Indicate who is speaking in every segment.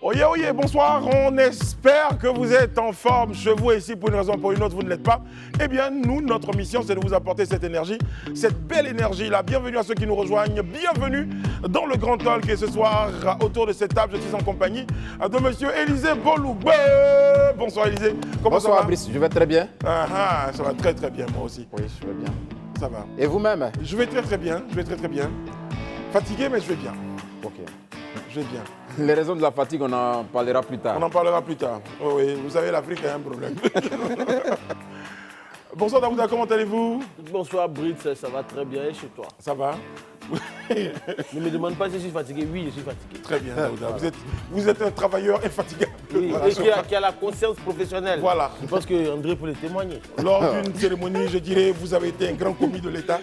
Speaker 1: Oyez, oyez, bonsoir. On espère que vous êtes en forme chez vous ici pour une raison ou pour une autre, vous ne l'êtes pas. Eh bien, nous, notre mission, c'est de vous apporter cette énergie, cette belle énergie-là. Bienvenue à ceux qui nous rejoignent. Bienvenue dans le Grand Talk. Et ce soir, autour de cette table, je suis en compagnie de monsieur Élisée Boloubé. Bonsoir Élisée. Comment ça va?
Speaker 2: Bonsoir Brice, je vais très bien.
Speaker 1: Ça va très très bien, moi aussi.
Speaker 2: Oui, je vais bien.
Speaker 1: Ça va.
Speaker 2: Et vous-même?
Speaker 1: Je vais très très bien, Fatigué, mais je vais bien.
Speaker 2: Ok.
Speaker 1: Je vais bien.
Speaker 2: Les raisons de la fatigue, on en parlera plus tard.
Speaker 1: On en parlera plus tard. Oh oui, vous savez, l'Afrique a un problème. Bonsoir Daouda, comment allez-vous?
Speaker 3: Bonsoir Brice, ça va très bien et chez toi?
Speaker 1: Ça va?
Speaker 3: Ne me demande pas si je suis fatigué. Oui, je suis fatigué.
Speaker 1: Très bien Daouda, vous êtes un travailleur infatigable.
Speaker 3: Oui, et qui a la conscience professionnelle.
Speaker 1: Voilà.
Speaker 3: Je pense qu'André peut le témoigner.
Speaker 1: Lors d'une cérémonie, je dirais, vous avez été un grand commis de l'État.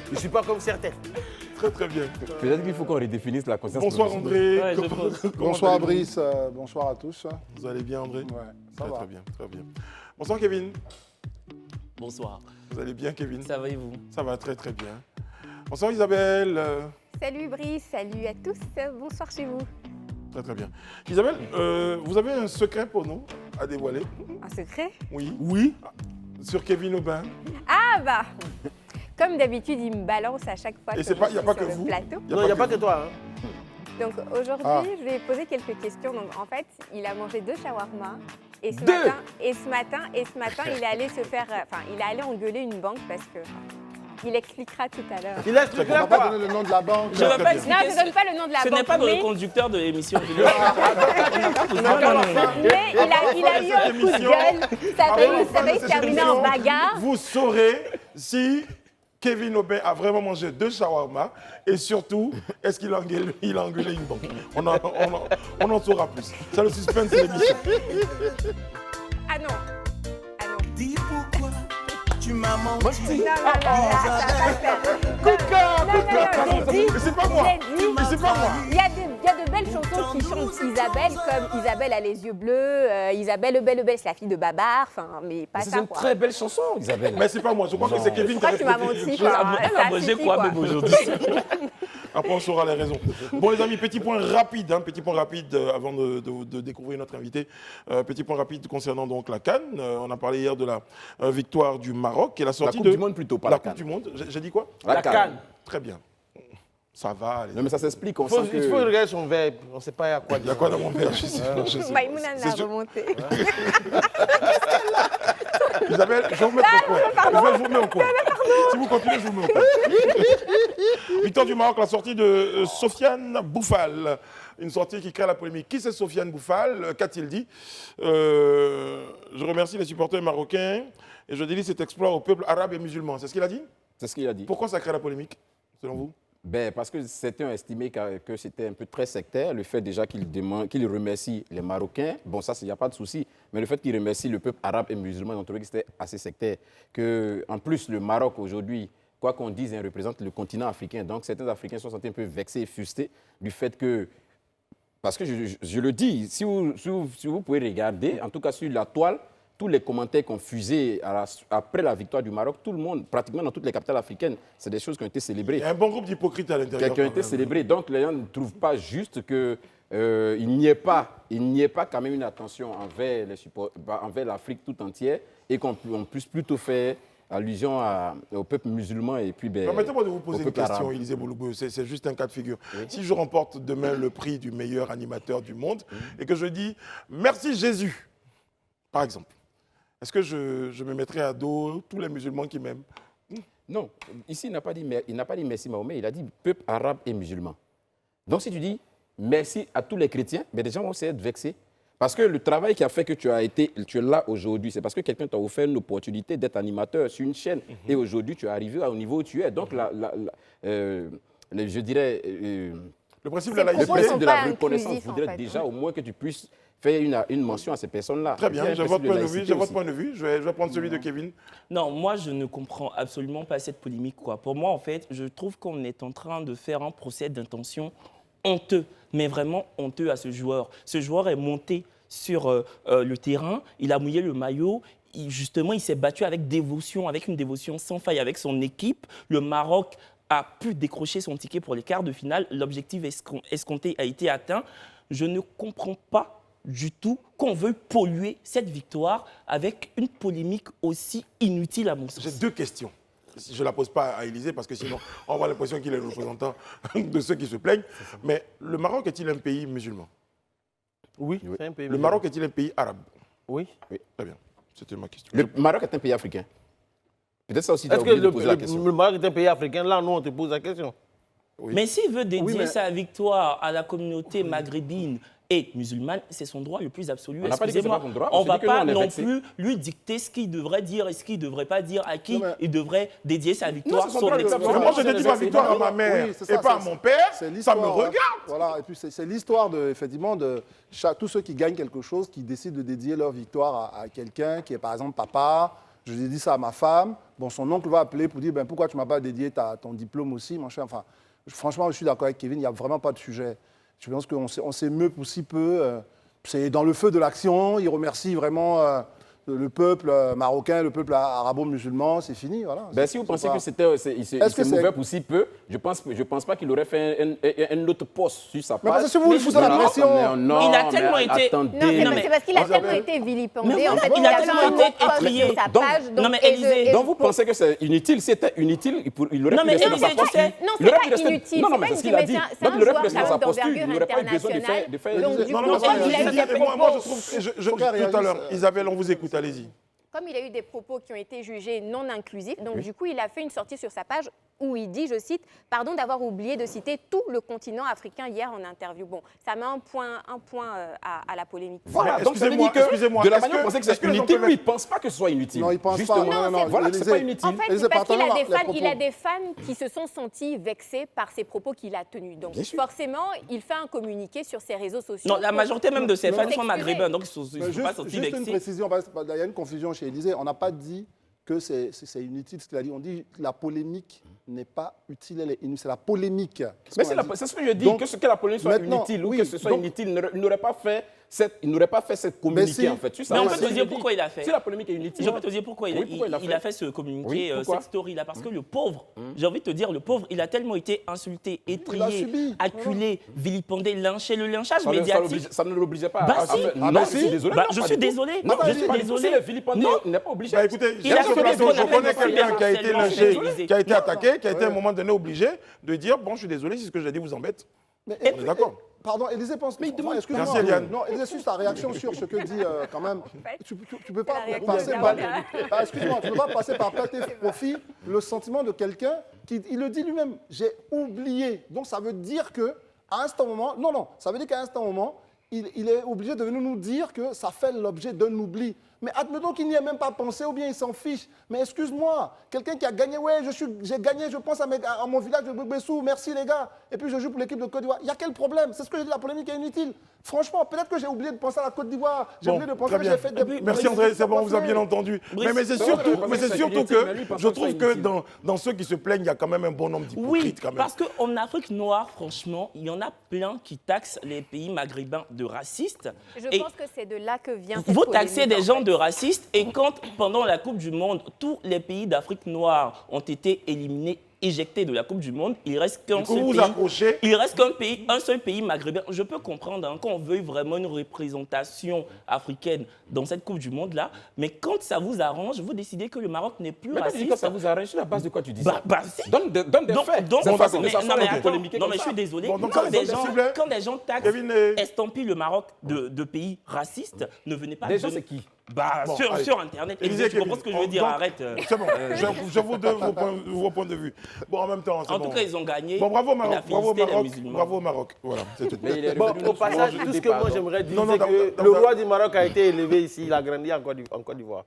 Speaker 3: Je ne suis pas comme certains.
Speaker 1: Très très bien.
Speaker 2: Peut-être qu'il faut qu'on redéfinisse la conscience.
Speaker 1: Bonsoir André.
Speaker 3: Ouais,
Speaker 4: Bonsoir Brice, bonsoir à tous.
Speaker 1: Vous allez bien André?
Speaker 4: Ouais, ça va.
Speaker 1: Très bien, très bien. Bonsoir Kevin.
Speaker 5: Bonsoir.
Speaker 1: Vous allez bien Kevin?
Speaker 5: Ça va et vous?
Speaker 1: Ça va très très bien. Bonsoir Isabelle.
Speaker 6: Salut Brice, salut à tous, bonsoir chez vous.
Speaker 1: Très très bien. Isabelle, vous avez un secret pour nous à dévoiler?
Speaker 6: Un secret?
Speaker 1: Oui. Oui. Sur Kevin Aubin.
Speaker 6: Ah bah, comme d'habitude, il me balance à chaque fois
Speaker 1: Et
Speaker 6: que
Speaker 1: c'est pas-
Speaker 6: je
Speaker 1: y a
Speaker 6: suis
Speaker 1: pas
Speaker 6: sur
Speaker 1: que
Speaker 6: le
Speaker 1: vous.
Speaker 6: plateau.
Speaker 3: Non, il n'y a pas que toi. Hein.
Speaker 6: Donc aujourd'hui,
Speaker 4: Ah.
Speaker 6: je vais poser quelques questions. Donc en fait, il a mangé 2 shawarma. Et ce
Speaker 2: Deux
Speaker 6: matin, il est allé se faire, il est allé engueuler une banque parce que il expliquera tout à l'heure.
Speaker 3: Il a expliqué
Speaker 4: On
Speaker 3: à
Speaker 4: va pas
Speaker 3: quoi?
Speaker 4: donner le nom de la banque.
Speaker 5: Je ne vais
Speaker 1: très
Speaker 5: pas
Speaker 1: bien.
Speaker 6: Non,
Speaker 5: expliquer.
Speaker 6: je ne donne pas le nom de la
Speaker 5: Ce
Speaker 6: banque.
Speaker 5: n'est pas le
Speaker 6: mais,
Speaker 5: conducteur de l'émission.
Speaker 6: mais il a eu un coup de gueule. Ça a failli se terminer en bagarre.
Speaker 1: Vous saurez si Kevin Aubin a vraiment mangé 2 shawarma et surtout, est-ce qu'il a engueulé une banque? On en saura plus. C'est le suspense de l'émission.
Speaker 6: Ah non. Ah non.
Speaker 7: Dis pourquoi tu m'as menti.
Speaker 6: Non, ça va pas le faire.
Speaker 1: Coup de cœur,
Speaker 6: Non, j'ai dit,
Speaker 1: Mais c'est pas moi.
Speaker 6: j'ai dit,
Speaker 1: Mais c'est pas moi.
Speaker 6: il y a de belles chansons qui chantent Isabelle, comme Isabelle a les yeux bleus, Isabelle le belle, c'est la fille de Babar, mais pas
Speaker 2: C'est
Speaker 6: ça
Speaker 2: une
Speaker 6: quoi.
Speaker 2: très belle chanson, Isabelle.
Speaker 1: Mais c'est pas moi. Je crois que c'est Kevin
Speaker 6: Je
Speaker 1: qui a
Speaker 6: crois que tu m'as
Speaker 1: répondu.
Speaker 6: menti quoi.
Speaker 5: Elle
Speaker 6: Ça
Speaker 5: a mangé
Speaker 6: suffit,
Speaker 5: quoi même aujourd'hui?
Speaker 1: Après, on saura les raisons. Bon, les amis, petit point rapide avant de découvrir notre invité. Petit point rapide concernant donc la CAN. On a parlé hier de la victoire du Maroc et la sortie
Speaker 2: Coupe du Monde plutôt, pas
Speaker 1: la
Speaker 2: la
Speaker 1: Coupe
Speaker 2: CAN.
Speaker 1: du Monde. J'ai dit quoi?
Speaker 3: La canne.
Speaker 1: Très bien. Ça va.
Speaker 2: Non, mais ça s'explique. On
Speaker 3: Il faut
Speaker 2: sent que...
Speaker 3: regarder son verbe. On ne sait pas à quoi
Speaker 1: Il y
Speaker 3: dire.
Speaker 1: a quoi dans mon verre? Je sais.
Speaker 6: Maïmouna
Speaker 1: C'est
Speaker 6: a
Speaker 1: sûr.
Speaker 6: remonté.
Speaker 1: Isabelle, je vais vous mettre au point. Je vous mets au point. Si vous continuez, je vous mets au point. Victoire du Maroc, la sortie de Sofiane Bouffal. Une sortie qui crée la polémique. Qui c'est Sofiane Bouffal? Qu'a-t-il dit? Je remercie les supporters marocains et je délie cet exploit au peuple arabe et musulman. C'est ce qu'il a dit?
Speaker 2: C'est ce qu'il a dit.
Speaker 1: Pourquoi ça crée la polémique, selon vous?
Speaker 2: Parce que certains ont estimé que c'était un peu très sectaire, le fait déjà qu'il remercie les Marocains, bon ça, il n'y a pas de souci, mais le fait qu'il remercie le peuple arabe et musulman, ils ont trouvé que c'était assez sectaire. En plus, le Maroc aujourd'hui, quoi qu'on dise, il représente le continent africain, donc certains Africains sont sentis un peu vexés et frustrés du fait que, parce que je le dis, si vous pouvez regarder, en tout cas sur la toile, tous les commentaires qu'on fusait après la victoire du Maroc, tout le monde, pratiquement dans toutes les capitales africaines, c'est des choses qui ont été
Speaker 1: Il
Speaker 2: célébrées.
Speaker 1: y a un bon groupe d'hypocrites à l'intérieur.
Speaker 2: Qui ont
Speaker 1: quand
Speaker 2: été
Speaker 1: même.
Speaker 2: célébrées. Donc les gens ne trouvent pas juste qu'il n'y ait pas quand même une attention envers l'Afrique tout entière et qu'on puisse plutôt faire allusion au peuple musulman et puis
Speaker 1: Permettez-moi de vous poser
Speaker 2: au
Speaker 1: une
Speaker 2: peuple
Speaker 1: question,
Speaker 2: arabe.
Speaker 1: Élisée Boloubé. C'est juste un cas de figure. Si je remporte demain le prix du meilleur animateur du monde et que je dis merci Jésus, par exemple, est-ce que je me mettrai à dos tous les musulmans qui m'aiment?
Speaker 2: Non, ici il n'a pas dit merci Mahomet, il a dit peuple arabe et musulman. Donc si tu dis merci à tous les chrétiens, mais des gens vont être vexés. Parce que le travail qui a fait que tu es là aujourd'hui, c'est parce que quelqu'un t'a offert une opportunité d'être animateur sur une chaîne. Et aujourd'hui, tu es arrivé au niveau où tu es. Donc, je dirais,
Speaker 1: Le principe de la
Speaker 6: C'est
Speaker 2: le
Speaker 1: laïcité.
Speaker 2: principe de la
Speaker 6: pas
Speaker 2: reconnaissance
Speaker 6: inclusif, en
Speaker 2: voudrait
Speaker 6: fait.
Speaker 2: déjà au moins que tu puisses faire une mention à ces personnes-là.
Speaker 1: Très bien,
Speaker 2: Il y a un
Speaker 1: j'ai
Speaker 2: principe
Speaker 1: votre point de vue.
Speaker 2: laïcité
Speaker 1: J'ai votre
Speaker 2: aussi.
Speaker 1: point de vue. Je vais prendre celui de Kevin.
Speaker 5: Non, moi, je ne comprends absolument pas cette polémique, quoi. Pour moi, en fait, je trouve qu'on est en train de faire un procès d'intention honteux, mais vraiment honteux à ce joueur. Ce joueur est monté sur le terrain, il a mouillé le maillot. Justement, il s'est battu avec dévotion, avec une dévotion sans faille avec son équipe. Le Maroc a pu décrocher son ticket pour les quarts de finale. L'objectif escompté a été atteint. Je ne comprends pas du tout qu'on veuille polluer cette victoire avec une polémique aussi inutile à mon sens.
Speaker 1: J'ai 2 questions. Je ne la pose pas à Élysée parce que sinon, on va avoir l'impression qu'il est le représentant de ceux qui se plaignent. Mais le Maroc est-il un pays musulman?
Speaker 3: Oui, c'est un pays.
Speaker 1: Le Maroc est-il un pays arabe?
Speaker 3: Oui.
Speaker 1: Très bien. C'était ma question.
Speaker 2: Le Maroc est un pays africain. Peut-être ça aussi, tu as
Speaker 3: Est-ce que
Speaker 2: oublié de poser la question.
Speaker 3: le Maroc est un pays africain? Là, nous, on te pose la question.
Speaker 1: Oui.
Speaker 5: Mais s'il veut dédier
Speaker 4: Oui, mais-
Speaker 5: sa victoire à la communauté maghrébine et musulmane, c'est son droit le plus absolu.
Speaker 2: On n'a pas dit que c'est
Speaker 5: Excusez-moi,
Speaker 2: pas son droit,
Speaker 5: on
Speaker 2: on
Speaker 5: ne va
Speaker 2: s'est dit que nous,
Speaker 5: pas
Speaker 2: on est
Speaker 5: non
Speaker 2: vexés.
Speaker 5: plus lui dicter ce qu'il devrait dire et ce qu'il ne devrait pas dire, à qui
Speaker 4: Non, mais-
Speaker 5: il devrait dédier sa victoire,
Speaker 2: c'est son
Speaker 5: son
Speaker 2: droit, le
Speaker 5: expérience.
Speaker 1: Mais moi, je dédie ma
Speaker 2: c'est
Speaker 1: victoire à
Speaker 2: pas-
Speaker 1: ma mère
Speaker 4: Oui, c'est
Speaker 1: et
Speaker 4: ça,
Speaker 1: pas à
Speaker 4: c'est-
Speaker 1: mon père.
Speaker 4: C'est
Speaker 1: Ça me
Speaker 4: l'histoire,
Speaker 1: regarde.
Speaker 4: Voilà, et puis c'est l'histoire de, effectivement, de tous ceux qui gagnent quelque chose, qui décident de dédier leur victoire à quelqu'un qui est par exemple papa. Je dédie ça à ma femme. Bon, son oncle va appeler pour dire ben, pourquoi tu ne m'as pas dédié ton diplôme aussi, mon cher. Enfin, franchement, je suis d'accord avec Kevin, il n'y a vraiment pas de sujet. Je pense qu'on s'émeut pour si peu. C'est dans le feu de l'action. Il remercie vraiment le peuple marocain, le peuple arabo-musulman. C'est fini, voilà.
Speaker 2: Ben, si vous
Speaker 4: C'est
Speaker 2: pensez
Speaker 4: pas-
Speaker 2: que il
Speaker 4: Est-ce que
Speaker 2: s'est
Speaker 4: c'est-
Speaker 2: mauvais pour si peu, je pense pas qu'il aurait fait un autre poste sur sa
Speaker 4: Mais parce
Speaker 2: page.
Speaker 4: que si vous lui foutez la pression.
Speaker 2: Non,
Speaker 5: Il a tellement
Speaker 2: mais
Speaker 5: été-
Speaker 2: attendez,
Speaker 6: Non,
Speaker 5: Non, mais-
Speaker 6: c'est parce qu'il a
Speaker 1: vous
Speaker 6: tellement
Speaker 1: avez-
Speaker 6: été vilipendé.
Speaker 5: Mais
Speaker 6: en
Speaker 5: voilà,
Speaker 6: fait,
Speaker 5: il a
Speaker 6: a
Speaker 5: tellement
Speaker 6: fait un
Speaker 5: été
Speaker 6: post
Speaker 5: étrié.
Speaker 6: sur sa
Speaker 2: Donc-
Speaker 6: page.
Speaker 5: non, mais
Speaker 6: et
Speaker 5: Élysée,
Speaker 2: Donc vous pensez que c'est inutile? Si c'était inutile, il aurait
Speaker 5: Non,
Speaker 2: pu
Speaker 5: mais
Speaker 2: rester dans sa
Speaker 5: Élysée, tu
Speaker 2: posture.
Speaker 5: sais-
Speaker 6: Non,
Speaker 2: Il
Speaker 6: c'est
Speaker 2: aurait
Speaker 6: pas
Speaker 2: pu rester-
Speaker 6: inutile.
Speaker 2: Non, non,
Speaker 6: c'est
Speaker 2: mais
Speaker 6: pas
Speaker 2: c'est ce qu'il
Speaker 6: inutile,
Speaker 2: a
Speaker 6: mais
Speaker 2: dit.
Speaker 6: c'est
Speaker 2: Donc
Speaker 6: un
Speaker 2: il aurait pu
Speaker 6: joueur
Speaker 2: rester dans sa
Speaker 6: quand même
Speaker 2: posture.
Speaker 6: d'envergure
Speaker 2: Il n'aurait pas eu besoin de faire.
Speaker 6: internationale.
Speaker 1: Non,
Speaker 6: Du
Speaker 1: non,
Speaker 6: coup,
Speaker 1: mais
Speaker 6: il a eu des
Speaker 1: moi,
Speaker 6: propos.
Speaker 1: je trouve,
Speaker 4: Faut qu'elle
Speaker 1: tout à
Speaker 4: réagisse,
Speaker 1: l'heure, Isabelle, on vous écoute, allez-y.
Speaker 6: Comme il a eu des propos qui ont été jugés non inclusifs, donc du coup, il a fait une sortie sur sa page où il dit, je cite, « Pardon d'avoir oublié de citer tout le continent africain hier en interview ». Bon, ça met un point à la polémique.
Speaker 2: Voilà,
Speaker 1: Mais
Speaker 2: donc ça veut dire
Speaker 1: excusez-moi,
Speaker 2: que de la
Speaker 1: est-ce
Speaker 2: manière
Speaker 1: que-
Speaker 2: dont on sait que
Speaker 1: est-ce
Speaker 2: c'est
Speaker 1: que les gens
Speaker 2: inutile,
Speaker 1: peuvent
Speaker 2: lui, il ne pense pas que ce soit inutile.
Speaker 4: Non, il pense
Speaker 2: Justement.
Speaker 4: pas. Non,
Speaker 2: Voilà, c'est
Speaker 4: Élysée-
Speaker 2: pas inutile.
Speaker 6: En fait,
Speaker 4: Élysée,
Speaker 6: c'est parce qu'il a
Speaker 4: partagez
Speaker 6: des
Speaker 4: les
Speaker 6: fans,
Speaker 4: propos.
Speaker 6: il a des fans qui se sont sentis vexés par ces propos qu'il a tenus. Donc
Speaker 2: Bien sûr.
Speaker 6: forcément, il fait un communiqué sur ses réseaux sociaux.
Speaker 5: Non, la majorité même de ses fans sont
Speaker 6: S'excuser.
Speaker 5: maghrébins, donc ils ne sont
Speaker 4: Mais
Speaker 5: pas sentis
Speaker 4: juste une
Speaker 5: vexés.
Speaker 4: précision, parce qu'il y a une confusion chez Élysée. On n'a pas dit que c'est inutile ce qu'il a dit. On dit que la polémique n'est pas utile, elle est inutile. C'est la polémique.
Speaker 2: Mais
Speaker 4: qu'on a dit.
Speaker 2: c'est ce que je dis,
Speaker 4: Donc,
Speaker 2: que la polémique soit
Speaker 4: maintenant,
Speaker 2: inutile ou
Speaker 4: oui,
Speaker 2: que ce soit
Speaker 4: donc-
Speaker 2: inutile, il n'aurait pas fait cette communiqué
Speaker 4: si.
Speaker 2: en fait. Sur ça,
Speaker 5: Mais on
Speaker 2: c'est
Speaker 5: peut
Speaker 2: ce
Speaker 5: te
Speaker 2: que
Speaker 5: dire
Speaker 2: je
Speaker 5: pourquoi
Speaker 2: dis.
Speaker 5: il a fait.
Speaker 2: Si la polémique est inutile.
Speaker 5: Je peux te dire pourquoi
Speaker 2: Oui, pourquoi
Speaker 5: il a fait ce communiqué,
Speaker 2: Oui, pourquoi
Speaker 5: cette story-là. Parce que le pauvre, j'ai envie de te dire, le pauvre, il a tellement été insulté, étrié,
Speaker 4: subi.
Speaker 5: acculé, vilipendé, lynché. Le lynchage
Speaker 2: Ça
Speaker 5: médiatique.
Speaker 2: ne l'obligeait pas.
Speaker 5: Bah
Speaker 2: à
Speaker 5: si.
Speaker 2: faire-
Speaker 4: Ah
Speaker 2: Non,
Speaker 4: bah
Speaker 2: je
Speaker 4: si.
Speaker 2: suis désolé.
Speaker 5: Bah,
Speaker 2: non,
Speaker 5: je
Speaker 2: pas
Speaker 5: suis
Speaker 2: du tout.
Speaker 5: désolé.
Speaker 2: Non,
Speaker 5: Je
Speaker 2: je
Speaker 5: suis
Speaker 2: suis désolé.
Speaker 5: désolé.
Speaker 2: Si le vilipendé
Speaker 5: Non.
Speaker 2: n'est pas obligé.
Speaker 1: Bah écoutez,
Speaker 5: Il a
Speaker 1: sur ce
Speaker 5: fait
Speaker 1: plateau,
Speaker 5: ce
Speaker 1: je
Speaker 5: qu'on
Speaker 1: connais
Speaker 5: appelle
Speaker 1: quelqu'un qui a été
Speaker 5: harcèlement
Speaker 1: lynché,
Speaker 5: généralisé.
Speaker 1: qui a été attaqué, qui a été à un moment donné obligé de dire bon, je suis désolé si ce que j'ai dit vous embête.
Speaker 4: Mais-
Speaker 1: On est d'accord.
Speaker 4: Pardon, Élysée pense. Mais excuse-moi.
Speaker 1: Merci, Eliane.
Speaker 4: Non, Élysée, juste ta réaction sur ce que dit quand même. Tu peux pas
Speaker 6: C'est la
Speaker 4: passer
Speaker 6: réaction
Speaker 4: par.
Speaker 6: d'Eliane.
Speaker 4: Excuse-moi, tu peux pas passer par perte et profit le sentiment de quelqu'un qui il le dit lui-même. J'ai oublié. Donc ça veut dire que à un certain moment, non, ça veut dire qu'à un certain moment, il est obligé de venir nous dire que ça fait l'objet d'un oubli. Mais admettons qu'il n'y ait même pas pensé ou bien il s'en fiche. Mais excuse-moi, quelqu'un qui a gagné, ouais, j'ai gagné, je pense à mon village de Bougbessou, merci les gars. Et puis je joue pour l'équipe de Côte d'Ivoire. Il y a quel problème? C'est ce que j'ai dit, la polémique est inutile. Franchement, peut-être que j'ai oublié de penser à la Côte d'Ivoire. J'ai
Speaker 1: Bon,
Speaker 4: oublié de penser
Speaker 1: très
Speaker 4: que
Speaker 1: bien.
Speaker 4: j'ai fait des...
Speaker 1: Merci André, c'est bon, on vous a bien entendu.
Speaker 5: Brice,
Speaker 1: Mais c'est
Speaker 2: ça
Speaker 1: surtout,
Speaker 2: va,
Speaker 1: mais c'est
Speaker 2: c'est
Speaker 1: surtout
Speaker 2: inutile, mais lui,
Speaker 1: que
Speaker 2: parce
Speaker 1: je
Speaker 2: que
Speaker 1: trouve
Speaker 2: c'est
Speaker 1: que
Speaker 2: inutile.
Speaker 1: dans ceux qui se plaignent, il y a quand même un bon nombre
Speaker 5: Oui,
Speaker 1: d'hypocrites quand même.
Speaker 5: parce qu'en Afrique noire, franchement, il y en a plein qui taxent les pays maghrébins de racistes.
Speaker 6: Je
Speaker 5: Et
Speaker 6: pense que c'est de là que vient cette
Speaker 5: vous taxez
Speaker 6: polémique,
Speaker 5: des
Speaker 6: en
Speaker 5: gens
Speaker 6: fait.
Speaker 5: de racistes et quand, pendant la Coupe du Monde, tous les pays d'Afrique noire ont été éliminés, éjectés de la Coupe du Monde, il reste qu'un
Speaker 1: Du coup,
Speaker 5: seul
Speaker 1: vous
Speaker 5: pays.
Speaker 1: accrochez.
Speaker 5: Il reste un seul pays maghrébin. Je peux comprendre hein, qu'on veuille vraiment une représentation africaine dans cette Coupe du Monde-là, mais quand ça vous arrange, vous décidez que le Maroc n'est plus
Speaker 2: Mais quand tu dis
Speaker 5: raciste.
Speaker 2: que ça vous arrange, sur la base de quoi tu dis ça?
Speaker 5: Bah, si.
Speaker 2: Donne des faits.
Speaker 5: Donc,
Speaker 2: C'est
Speaker 5: mais-
Speaker 2: facile de s'asseoir
Speaker 5: non, mais
Speaker 2: et de
Speaker 5: attends,
Speaker 2: polémiquer
Speaker 5: non,
Speaker 2: comme
Speaker 5: mais je
Speaker 2: ça.
Speaker 5: suis désolé.
Speaker 1: Bon, donc
Speaker 5: quand,
Speaker 1: ça,
Speaker 5: des
Speaker 1: s'il
Speaker 5: gens,
Speaker 1: vous plaît.
Speaker 5: quand des gens taxent,
Speaker 1: Kevin,
Speaker 5: estampillent le Maroc de pays racistes, ne venez pas...
Speaker 2: Des gens,
Speaker 5: de-
Speaker 2: c'est qui?
Speaker 5: Bah,
Speaker 1: Bon,
Speaker 5: sur,
Speaker 1: allez.
Speaker 5: sur Internet.
Speaker 1: Élisée,
Speaker 5: Tu comprends ce que je veux
Speaker 1: Kevin.
Speaker 5: dire?
Speaker 1: Donc,
Speaker 5: Arrête.
Speaker 1: C'est bon, je vous donne vos points de vue. Bon, en même temps, c'est
Speaker 5: En
Speaker 1: bon.
Speaker 5: tout cas, ils ont gagné.
Speaker 1: Bon, bravo
Speaker 5: Il a
Speaker 1: Maroc, bravo
Speaker 5: félicité les
Speaker 1: Maroc,
Speaker 5: musulmans.
Speaker 1: bravo Maroc. Voilà, c'est tout.
Speaker 2: Mais il est
Speaker 3: Bon,
Speaker 2: revenu
Speaker 3: au
Speaker 2: sur
Speaker 3: passage,
Speaker 2: le
Speaker 3: tout ce
Speaker 2: sujet,
Speaker 3: que moi
Speaker 2: pardon.
Speaker 3: j'aimerais dire,
Speaker 1: Non, non,
Speaker 3: c'est que
Speaker 1: dans-
Speaker 3: le
Speaker 1: dans-
Speaker 3: roi du Maroc a été élevé ici, il a grandi en Côte d'Ivoire.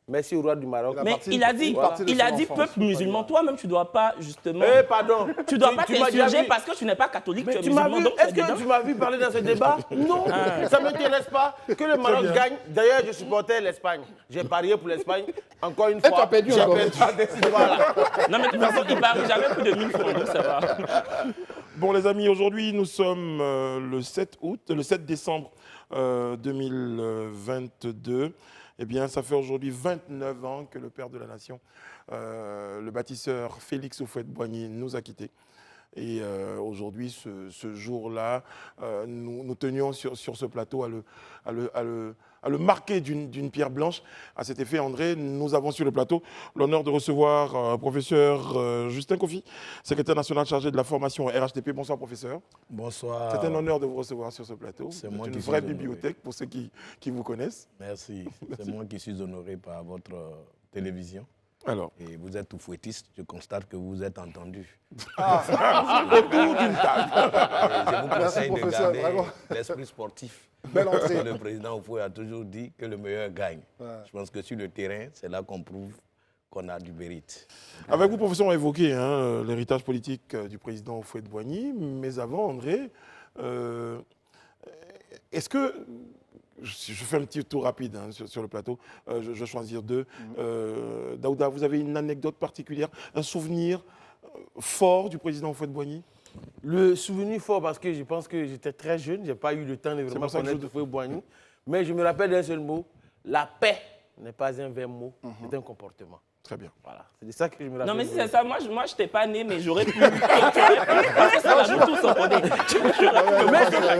Speaker 3: Merci au roi du Maroc.
Speaker 4: La
Speaker 5: Mais
Speaker 4: partie-
Speaker 5: il a dit,
Speaker 4: voilà.
Speaker 5: il a dit
Speaker 4: Son
Speaker 5: peuple
Speaker 4: enfance,
Speaker 5: musulman. Toi-même, tu ne dois pas, justement...
Speaker 3: Eh, pardon.
Speaker 5: Tu ne dois pas
Speaker 3: m'as déjà
Speaker 5: t'insurger
Speaker 3: vu-
Speaker 5: parce que tu n'es pas catholique,
Speaker 3: Mais
Speaker 5: tu es
Speaker 3: tu m'as
Speaker 5: musulman.
Speaker 3: vu,
Speaker 5: donc tu es
Speaker 3: est-ce que
Speaker 5: dedans.
Speaker 3: tu m'as vu parler dans ce débat? Non, ça ne m'intéresse pas. Que le Maroc
Speaker 1: bien.
Speaker 3: gagne. D'ailleurs, je supportais l'Espagne. J'ai parié pour l'Espagne. Encore une
Speaker 2: tu
Speaker 3: fois.
Speaker 2: as perdu
Speaker 3: j'ai
Speaker 2: encore.
Speaker 3: Voilà.
Speaker 5: Non, mais de toute façon, il ne parie jamais plus de 1000 francs, donc ça va.
Speaker 1: Bon, les amis, aujourd'hui, nous sommes le 7 décembre 2022. Eh bien, ça fait aujourd'hui 29 ans que le père de la nation, le bâtisseur Félix Houphouët-Boigny, nous a quittés. Et aujourd'hui, ce jour-là, nous tenions sur ce plateau à le marquer d'une pierre blanche. À cet effet, André, nous avons sur le plateau l'honneur de recevoir professeur Justin Kofi, secrétaire national chargé de la formation RHTP. Bonsoir, professeur.
Speaker 8: Bonsoir.
Speaker 1: C'est un honneur de vous recevoir sur ce plateau.
Speaker 8: C'est moi
Speaker 1: une
Speaker 8: qui suis
Speaker 1: vraie
Speaker 8: honoré.
Speaker 1: bibliothèque pour ceux qui vous connaissent.
Speaker 8: Merci. C'est moi qui suis honoré par votre télévision.
Speaker 1: Alors,
Speaker 8: Et vous êtes tout fouettiste. Je constate que vous êtes entendu.
Speaker 1: autour d'une table.
Speaker 8: Et je vous
Speaker 4: Merci,
Speaker 8: conseille de
Speaker 4: professeur,
Speaker 8: garder
Speaker 4: vraiment.
Speaker 8: l'esprit sportif.
Speaker 4: Belle entrée.
Speaker 8: Le président Houphouët a toujours dit que le meilleur gagne.
Speaker 4: Ouais.
Speaker 8: Je pense que sur le terrain, c'est là qu'on prouve qu'on a du mérite.
Speaker 1: Avec vous, professeur, on a évoqué l'héritage politique du président Houphouët-Boigny. Mais avant, André, est-ce que... Je fais un petit tour rapide sur le plateau. Je vais choisir deux. Daouda, vous avez une anecdote particulière, un souvenir fort du président Houphouët-Boigny?
Speaker 3: Le souvenir fort, parce que je pense que j'étais très jeune, je n'ai pas eu le temps de vraiment
Speaker 1: pour ça que
Speaker 3: connaître Houphouët-Boigny. Mais je me rappelle d'un seul mot, la paix n'est pas un vain mot, c'est un comportement.
Speaker 1: Très bien.
Speaker 3: Voilà, c'est de ça que je me rappelle.
Speaker 5: Non, mais si c'est ça, moi je n'étais pas né, mais j'aurais pu. Parce que ça va nous tous opposer.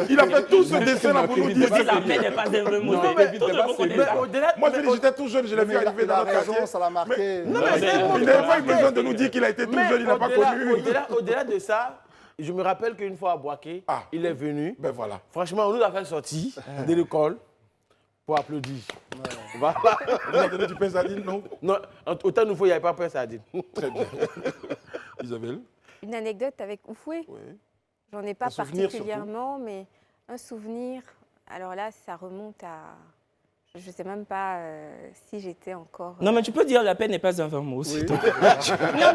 Speaker 1: Il a fait tout ce dessin-là pour nous dire
Speaker 5: Si la
Speaker 1: que
Speaker 5: paix n'est pas un vrai mot,
Speaker 3: Non,
Speaker 5: c'est
Speaker 3: mais-
Speaker 5: tout le monde connaît ça.
Speaker 3: au-delà,
Speaker 1: moi, j'étais tout jeune, je l'ai vu arriver
Speaker 4: Il
Speaker 1: dans
Speaker 4: a
Speaker 1: notre
Speaker 4: raison,
Speaker 1: quartier.
Speaker 4: ça l'a marqué.
Speaker 3: Non, mais c'est
Speaker 1: Il n'avait pas eu besoin de nous dire qu'il a été tout jeune, il n'a pas connu.
Speaker 3: Au-delà de ça, je me rappelle qu'une fois à Boaké,
Speaker 1: Ah.
Speaker 3: il est venu.
Speaker 1: Ben voilà.
Speaker 3: Franchement, on nous a fait sortir de l'école pour applaudir. Voilà.
Speaker 1: Vous avez donné du pain sardine, non?
Speaker 3: Non, autant nous faut, il n'y avait pas peur, ça dit.
Speaker 1: Très bien. Isabelle?
Speaker 6: Une anecdote avec Oufoué.
Speaker 1: Oui.
Speaker 6: J'en ai pas
Speaker 1: Un souvenir,
Speaker 6: particulièrement, mais un souvenir. Alors là, ça remonte à. Je ne sais même pas si j'étais encore.
Speaker 5: Non, mais tu peux dire la paix n'est pas un vrai mot aussi.
Speaker 6: Non,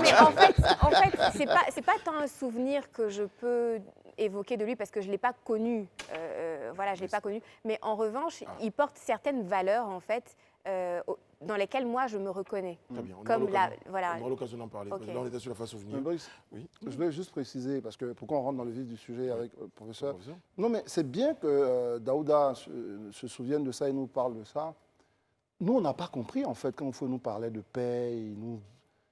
Speaker 6: mais en fait, c'est pas tant un souvenir que je peux évoquer de lui parce que je l'ai pas connu. Voilà, je l'ai pas connu. Mais en revanche, il porte certaines valeurs en fait dans lesquelles moi je me reconnais.
Speaker 1: Très bien.
Speaker 6: Comme la, voilà.
Speaker 1: On aura l'occasion d'en parler.
Speaker 6: Ok.
Speaker 1: Là, on était sur la phase souvenir.
Speaker 4: Mais Boris,
Speaker 1: Oui.
Speaker 4: je vais juste préciser, parce que pourquoi on rentre dans le vif du sujet avec le professeur.
Speaker 1: Professeur.
Speaker 4: Non, mais c'est bien que Daouda se souvienne de ça et nous parle de ça. Nous, on n'a pas compris, en fait, quand il faut nous parler de paix,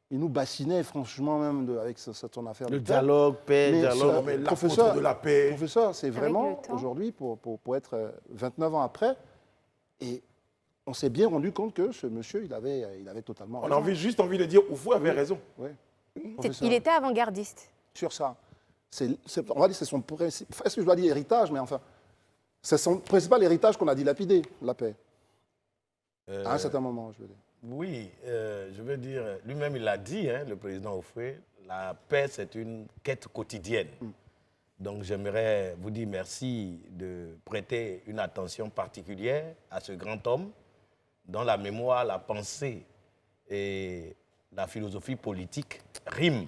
Speaker 4: il nous bassinait, franchement, même avec son affaire
Speaker 3: Le
Speaker 4: de paix.
Speaker 3: dialogue, paix,
Speaker 4: Mais
Speaker 3: dialogue.
Speaker 1: Non, mais
Speaker 4: Professeur-
Speaker 1: l'apôtre de la paix.
Speaker 4: Professeur, c'est
Speaker 6: Avec
Speaker 4: vraiment,
Speaker 6: le temps.
Speaker 4: aujourd'hui, pour être 29 ans après, et on s'est bien rendu compte que ce monsieur, il avait totalement
Speaker 1: On a juste envie de dire, Oufouët avait raison.
Speaker 4: Ouais. Professeur,
Speaker 6: Il était avant-gardiste.
Speaker 4: sur ça. On va dire que c'est son principe. Est-ce que je dois dire héritage, mais enfin, c'est son principal héritage qu'on a dilapidé, la paix. À un certain moment, je veux dire.
Speaker 8: Oui, je veux dire, lui-même il l'a dit, hein, le président Houphouët, la paix c'est une quête quotidienne. Donc j'aimerais vous dire merci de prêter une attention particulière à ce grand homme dont la mémoire, la pensée et la philosophie politique riment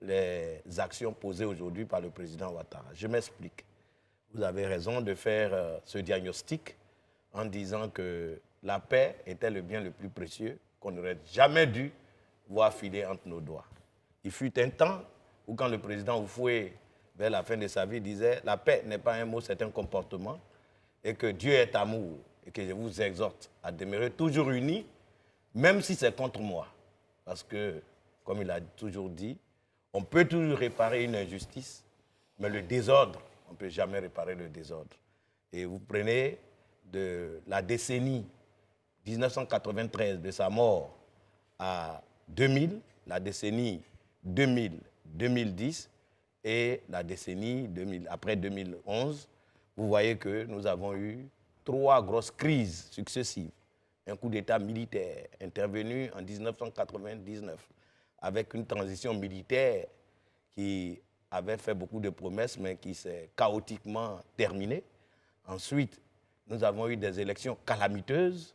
Speaker 8: les actions posées aujourd'hui par le président Ouattara. Je m'explique. Vous avez raison de faire ce diagnostic en disant que la paix était le bien le plus précieux qu'on n'aurait jamais dû voir filer entre nos doigts. Il fut un temps où quand le président Houphouët, vers la fin de sa vie, disait « La paix n'est pas un mot, c'est un comportement » et que Dieu est amour et que je vous exhorte à demeurer toujours unis, même si c'est contre moi. Parce que, comme il a toujours dit, on peut toujours réparer une injustice, mais le désordre, on ne peut jamais réparer le désordre. Et vous prenez de la décennie 1993, de sa mort à 2000, la décennie 2000-2010 et la décennie après 2011, vous voyez que nous avons eu 3 grosses crises successives. Un coup d'État militaire intervenu en 1999 avec une transition militaire qui avait fait beaucoup de promesses mais qui s'est chaotiquement terminée. Ensuite, nous avons eu des élections calamiteuses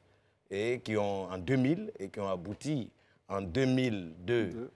Speaker 8: et qui ont, en 2000 et qui ont abouti en 2002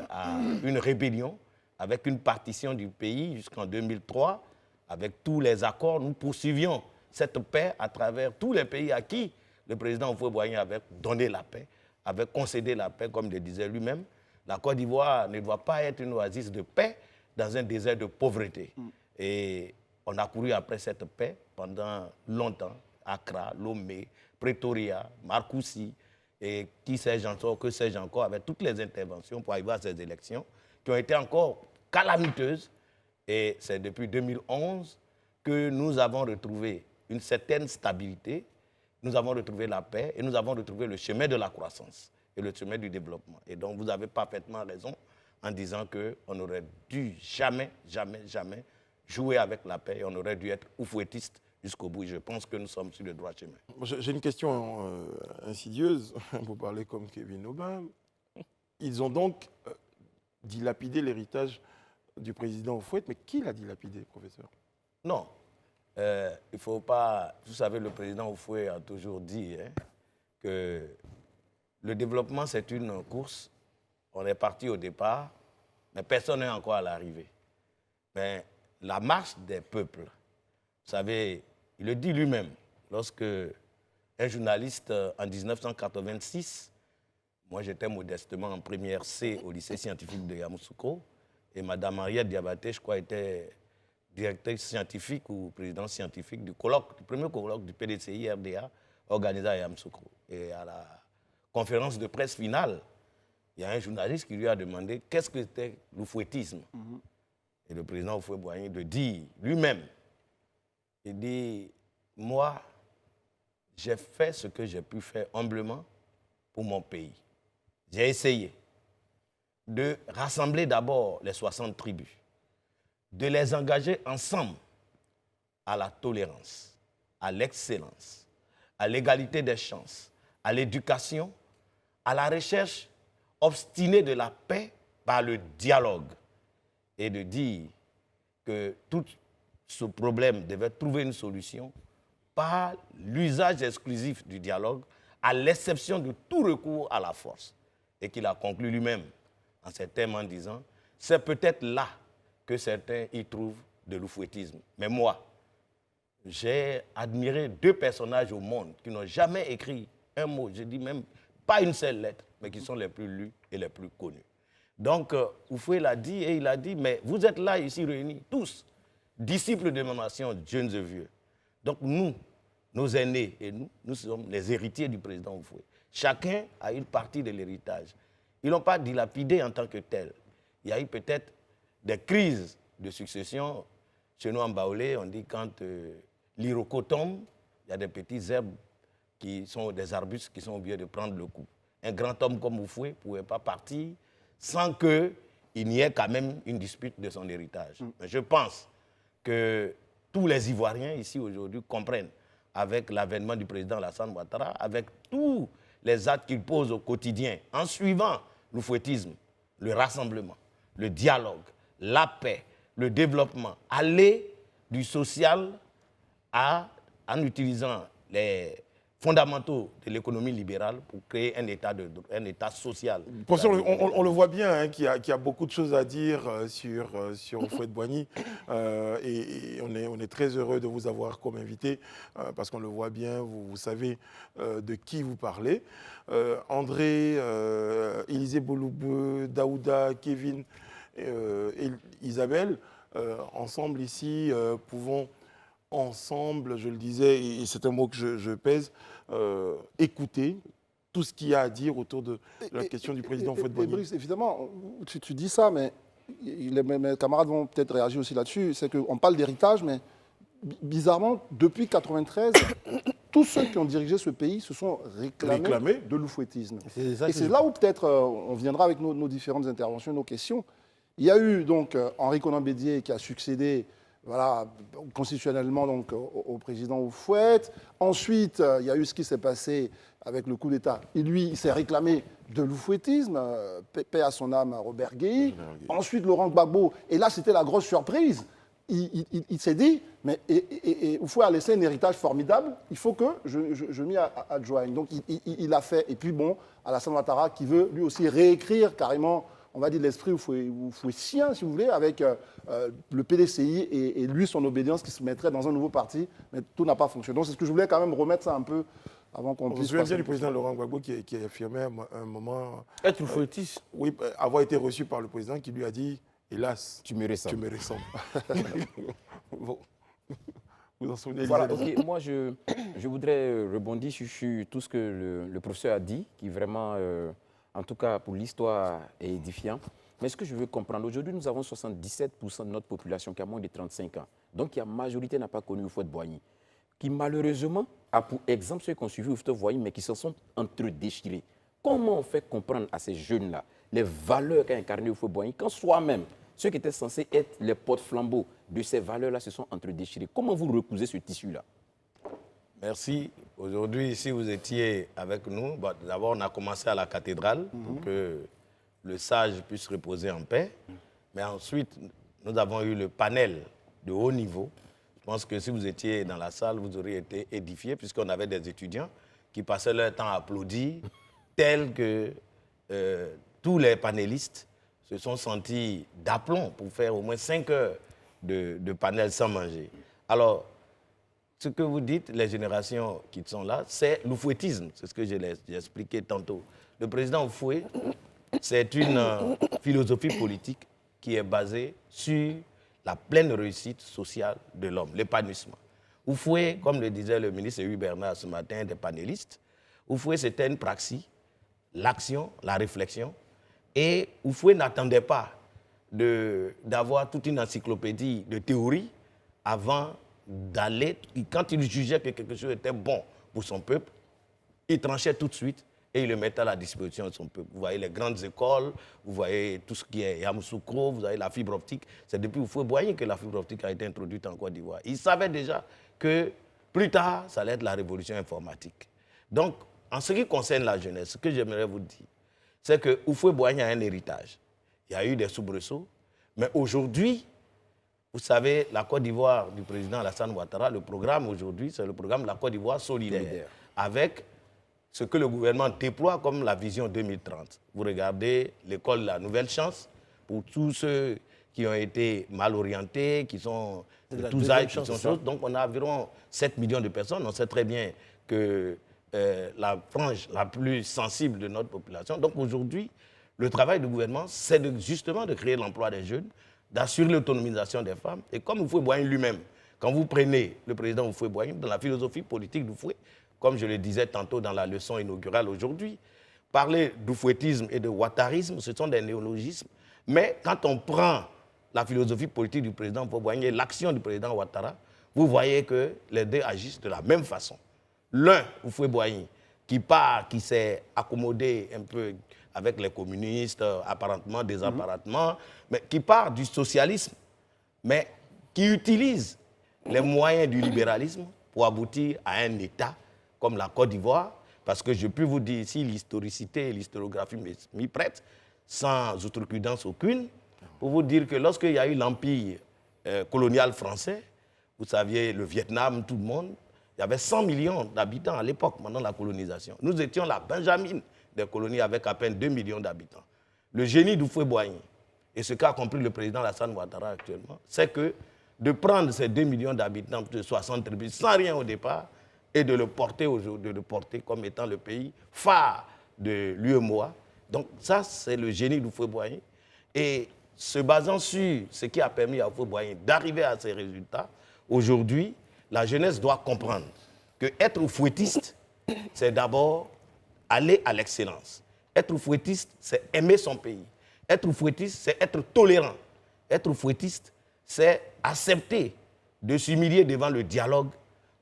Speaker 8: à une rébellion avec une partition du pays jusqu'en 2003. Avec tous les accords, nous poursuivions cette paix à travers tous les pays à qui le président Houphouët-Boigny avait donné la paix, avait concédé la paix, comme le disait lui-même. La Côte d'Ivoire ne doit pas être une oasis de paix dans un désert de pauvreté. Et on a couru après cette paix pendant longtemps, Accra, Lomé, Pretoria, Marcoussis, et qui sais-je encore, que sais-je encore, avec toutes les interventions pour arriver à ces élections qui ont été encore calamiteuses. Et c'est depuis 2011 que nous avons retrouvé une certaine stabilité, nous avons retrouvé la paix et nous avons retrouvé le chemin de la croissance et le chemin du développement. Et donc vous avez parfaitement raison en disant qu'on n'aurait dû jamais, jamais, jamais jouer avec la paix et on aurait dû être oufouettiste jusqu'au bout. Et je pense que nous sommes sur le droit chemin.
Speaker 1: J'ai une question insidieuse. Vous parlez comme Kevin Aubin. Ils ont donc dilapidé l'héritage du président Houphouët, mais qui l'a dilapidé, professeur?
Speaker 8: Non. Il ne faut pas... Vous savez, le président Houphouët a toujours dit que le développement, c'est une course. On est parti au départ, mais personne n'est encore à l'arrivée. Mais la marche des peuples, vous savez, il le dit lui-même, lorsque un journaliste, en 1986, moi j'étais modestement en première C au lycée scientifique de Yamoussoukro, et Mme Henriette Diabaté, je crois, était directrice scientifique ou présidente scientifique du premier colloque du PDCI-RDA organisé à Yamoussoukro. Et à la conférence de presse finale, il y a un journaliste qui lui a demandé qu'est-ce que c'était l'oufouettisme. Et le président Houphouët-Boigny le dit lui-même. Il dit, moi, j'ai fait ce que j'ai pu faire humblement pour mon pays. J'ai essayé de rassembler d'abord les 60 tribus, de les engager ensemble à la tolérance, à l'excellence, à l'égalité des chances, à l'éducation, à la recherche obstinée de la paix par le dialogue, et de dire que tout ce problème devait trouver une solution par l'usage exclusif du dialogue, à l'exception de tout recours à la force. Et qu'il a conclu lui-même en ces termes en disant « c'est peut-être là que certains y trouvent de l'oufouettisme. Mais moi, j'ai admiré 2 personnages au monde qui n'ont jamais écrit un mot, je dis même pas une seule lettre, mais qui sont les plus lus et les plus connus. Donc, Houphouët l'a dit et il a dit, mais vous êtes là ici réunis, tous, disciples de ma nation, jeunes et vieux. Donc nous, nos aînés et nous sommes les héritiers du président Houphouët. Chacun a une partie de l'héritage. Ils ne l'ont pas dilapidé en tant que tel. Il y a eu peut-être des crises de succession. Chez nous en Baoulé, on dit quand l'iroko tombe, il y a des petits herbes qui sont des arbustes qui sont obligés de prendre le coup. Un grand homme comme Houphouët ne pouvait pas partir sans qu'il n'y ait quand même une dispute de son héritage. Mais je pense que tous les Ivoiriens ici aujourd'hui comprennent, avec l'avènement du président Alassane Ouattara, avec tous les actes qu'il pose au quotidien, en suivant l'oufouettisme, le rassemblement, le dialogue, la paix, le développement, aller du social en utilisant les fondamentaux de l'économie libérale pour créer un état social.
Speaker 1: Professeur, on le voit bien hein, qu'il y a beaucoup de choses à dire sur Houphouët-Boigny et on est très heureux de vous avoir comme invité parce qu'on le voit bien, vous savez de qui vous parlez. André, Élisée Boloubeu, Daouda, Kevin et Isabelle, ensemble ici, pouvons ensemble, je le disais, et c'est un mot que je pèse, écouter tout ce qu'il y a à dire autour de la question du président Houphouët-Boigny.
Speaker 4: Brice, évidemment, tu dis ça, mais mes camarades vont peut-être réagir aussi là-dessus, c'est qu'on parle d'héritage, mais bizarrement, depuis 1993, tous ceux qui ont dirigé ce pays se sont réclamés de l'oufouettisme. Et c'est là où peut-être on viendra avec nos différentes interventions, nos questions. Il y a eu donc Henri Konan Bédié qui a succédé constitutionnellement donc, au président Houphouët. Ensuite, il y a eu ce qui s'est passé avec le coup d'État. Et lui, il s'est réclamé de l'oufouettisme, paix à son âme, Robert Guéhi. Ensuite, Laurent Gbagbo. Et là, c'était la grosse surprise. Il s'est dit, mais Houphouët a laissé un héritage formidable, il faut que je m'y adjoigne. Donc, il a fait. Et puis, bon, Alassane Ouattara qui veut lui aussi réécrire carrément, on va dire, l'esprit houphouëtien, si vous voulez, avec le PDCI et lui, son obédience qui se mettrait dans un nouveau parti. Mais tout n'a pas fonctionné. Donc, c'est ce que je voulais quand même remettre ça un peu avant qu'on puisse...
Speaker 1: On se souvient bien du président Laurent Gbagbo qui a affirmé à un moment...
Speaker 3: Être oufouettiste.
Speaker 1: Oui, avoir été reçu par le président qui lui a dit, hélas,
Speaker 2: tu me ressembles.
Speaker 1: Tu me ressembles. Bon. Vous en souvenez,
Speaker 2: Voilà,
Speaker 1: Elisabeth?
Speaker 2: ok. Moi, je voudrais rebondir sur tout ce que le professeur a dit, qui vraiment, en tout cas pour l'histoire, est édifiant. Mais ce que je veux comprendre, aujourd'hui, nous avons 77% de notre population qui a moins de 35 ans. Donc, la majorité n'a pas connu Houphouët-Boigny, qui malheureusement a pour exemple ceux qui ont suivi Houphouët-Boigny, mais qui se sont entre-déchirés. Comment on fait comprendre à ces jeunes-là les valeurs qu'a incarné Houphouët-Boigny quand soi-même, ceux qui étaient censés être les porte-flambeaux de ces valeurs-là se sont entre-déchirés? Comment vous recousez ce tissu-là?
Speaker 8: Merci. Aujourd'hui, si vous étiez avec nous, bon, d'abord, on a commencé à la cathédrale pour que le sage puisse reposer en paix. Mais ensuite, nous avons eu le panel de haut niveau. Je pense que si vous étiez dans la salle, vous auriez été édifiés, puisqu'on avait des étudiants qui passaient leur temps à applaudir, tels que tous les panélistes se sont sentis d'aplomb pour faire au moins 5 heures de panel sans manger. Alors, ce que vous dites, les générations qui sont là, c'est l'oufouettisme. C'est ce que j'ai expliqué tantôt. Le président Houphouët, c'est une philosophie politique qui est basée sur la pleine réussite sociale de l'homme, l'épanouissement. Houphouët, comme le disait le ministre Louis Bernard ce matin, des panélistes, Houphouët, c'était une praxis, l'action, la réflexion. Et Houphouët n'attendait pas d'avoir toute une encyclopédie de théories avant d'aller. Quand il jugeait que quelque chose était bon pour son peuple, il tranchait tout de suite et il le mettait à la disposition de son peuple. Vous voyez les grandes écoles, vous voyez tout ce qui est Yamoussoukro, vous avez la fibre optique. C'est depuis Houphouët-Boigny que la fibre optique a été introduite en Côte d'Ivoire. Il savait déjà que plus tard, ça allait être la révolution informatique. Donc, en ce qui concerne la jeunesse, ce que j'aimerais vous dire, c'est que Houphouët-Boigny a un héritage. Il y a eu des soubresauts, mais aujourd'hui, vous savez, la Côte d'Ivoire du président Alassane Ouattara, le programme aujourd'hui, c'est le programme de la Côte d'Ivoire solidaire, avec ce que le gouvernement déploie comme la vision 2030. Vous regardez l'école La Nouvelle Chance, pour tous ceux qui ont été mal orientés, qui sont de tous âges, qui sont choses. Donc on a environ 7 millions de personnes. On sait très bien que la frange la plus sensible de notre population. Donc aujourd'hui, le travail du gouvernement, c'est justement de créer l'emploi des jeunes, d'assurer l'autonomisation des femmes. Et comme Houphouët-Boigny lui-même, quand vous prenez le président Houphouët-Boigny, dans la philosophie politique d'Houphouët, comme je le disais tantôt dans la leçon inaugurale aujourd'hui, parler d'oufouettisme et de ouattarisme, ce sont des néologismes. Mais quand on prend la philosophie politique du président Houphouët-Boigny et l'action du président Ouattara, vous voyez que les deux agissent de la même façon. L'un, Houphouët-Boigny, qui s'est accommodé un peu avec les communistes, apparentement, désapparentement, mais qui part du socialisme, mais qui utilise les moyens du libéralisme pour aboutir à un État comme la Côte d'Ivoire, parce que je peux vous dire ici, l'historicité et l'historiographie m'y prêtent, sans outrecuidance aucune, pour vous dire que lorsqu'il y a eu l'empire colonial français, vous saviez, le Vietnam, tout le monde, il y avait 100 millions d'habitants à l'époque, pendant la colonisation. Nous étions la Benjamine des colonies avec à peine 2 millions d'habitants. Le génie d'Houphouët-Boigny, et ce qu'a compris le président Alassane Ouattara actuellement, c'est que de prendre ces 2 millions d'habitants de 60 tribus sans rien au départ et de le porter comme étant le pays phare de l'UEMOA. Donc ça, c'est le génie d'Houphouët-Boigny. Et se basant sur ce qui a permis à Houphouët-Boigny d'arriver à ces résultats, aujourd'hui, la jeunesse doit comprendre que être houphouëtiste, c'est d'abord aller à l'excellence. Être houphouëtiste, c'est aimer son pays. Être houphouëtiste, c'est être tolérant. Être houphouëtiste, c'est accepter de s'humilier devant le dialogue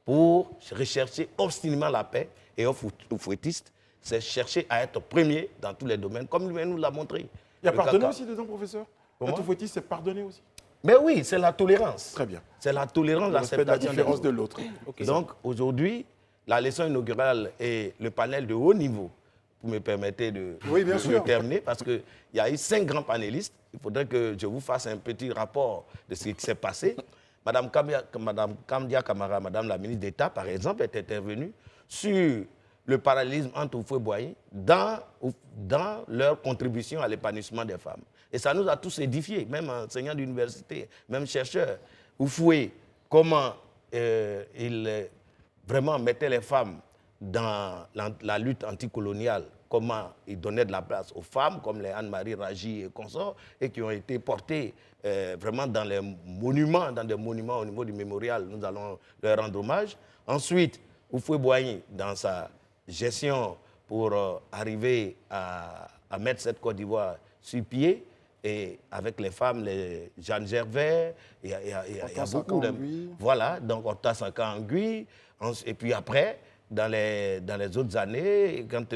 Speaker 8: pour rechercher obstinément la paix. Et houphouëtiste, c'est chercher à être premier dans tous les domaines, comme lui-même nous l'a montré.
Speaker 1: Il y a pardonner aussi dedans, professeur? Être houphouëtiste, c'est pardonner aussi?
Speaker 8: Mais oui, c'est la tolérance.
Speaker 1: Très bien.
Speaker 8: C'est la tolérance,
Speaker 1: l'acceptation
Speaker 8: l'acceptation
Speaker 1: la différence de l'autre.
Speaker 8: Okay. Donc aujourd'hui, la leçon inaugurale et le panel de haut niveau, vous me permettez de terminer, parce qu'il y a eu 5 grands panélistes. Il faudrait que je vous fasse un petit rapport de ce qui s'est passé. Madame Kamdia Camara, Madame la ministre d'État, par exemple, est intervenue sur le parallélisme entre Houphouët-Boigny dans leur contribution à l'épanouissement des femmes. Et ça nous a tous édifiés, même enseignants d'université, même chercheurs. Houphouët, comment il vraiment mettait les femmes dans la lutte anticoloniale comment il donnait de la place aux femmes, comme les Anne-Marie Raji et consorts, et qui ont été portées vraiment dans les monuments, dans des monuments au niveau du mémorial. Nous allons leur rendre hommage. Ensuite, Houphouët-Boigny, dans sa gestion pour arriver à mettre cette Côte d'Ivoire sur pied, et avec les femmes, les Jeanne Gervais, il y a beaucoup de... Voilà, donc Horta Sanka-Angui. Et puis après, dans les autres années, quand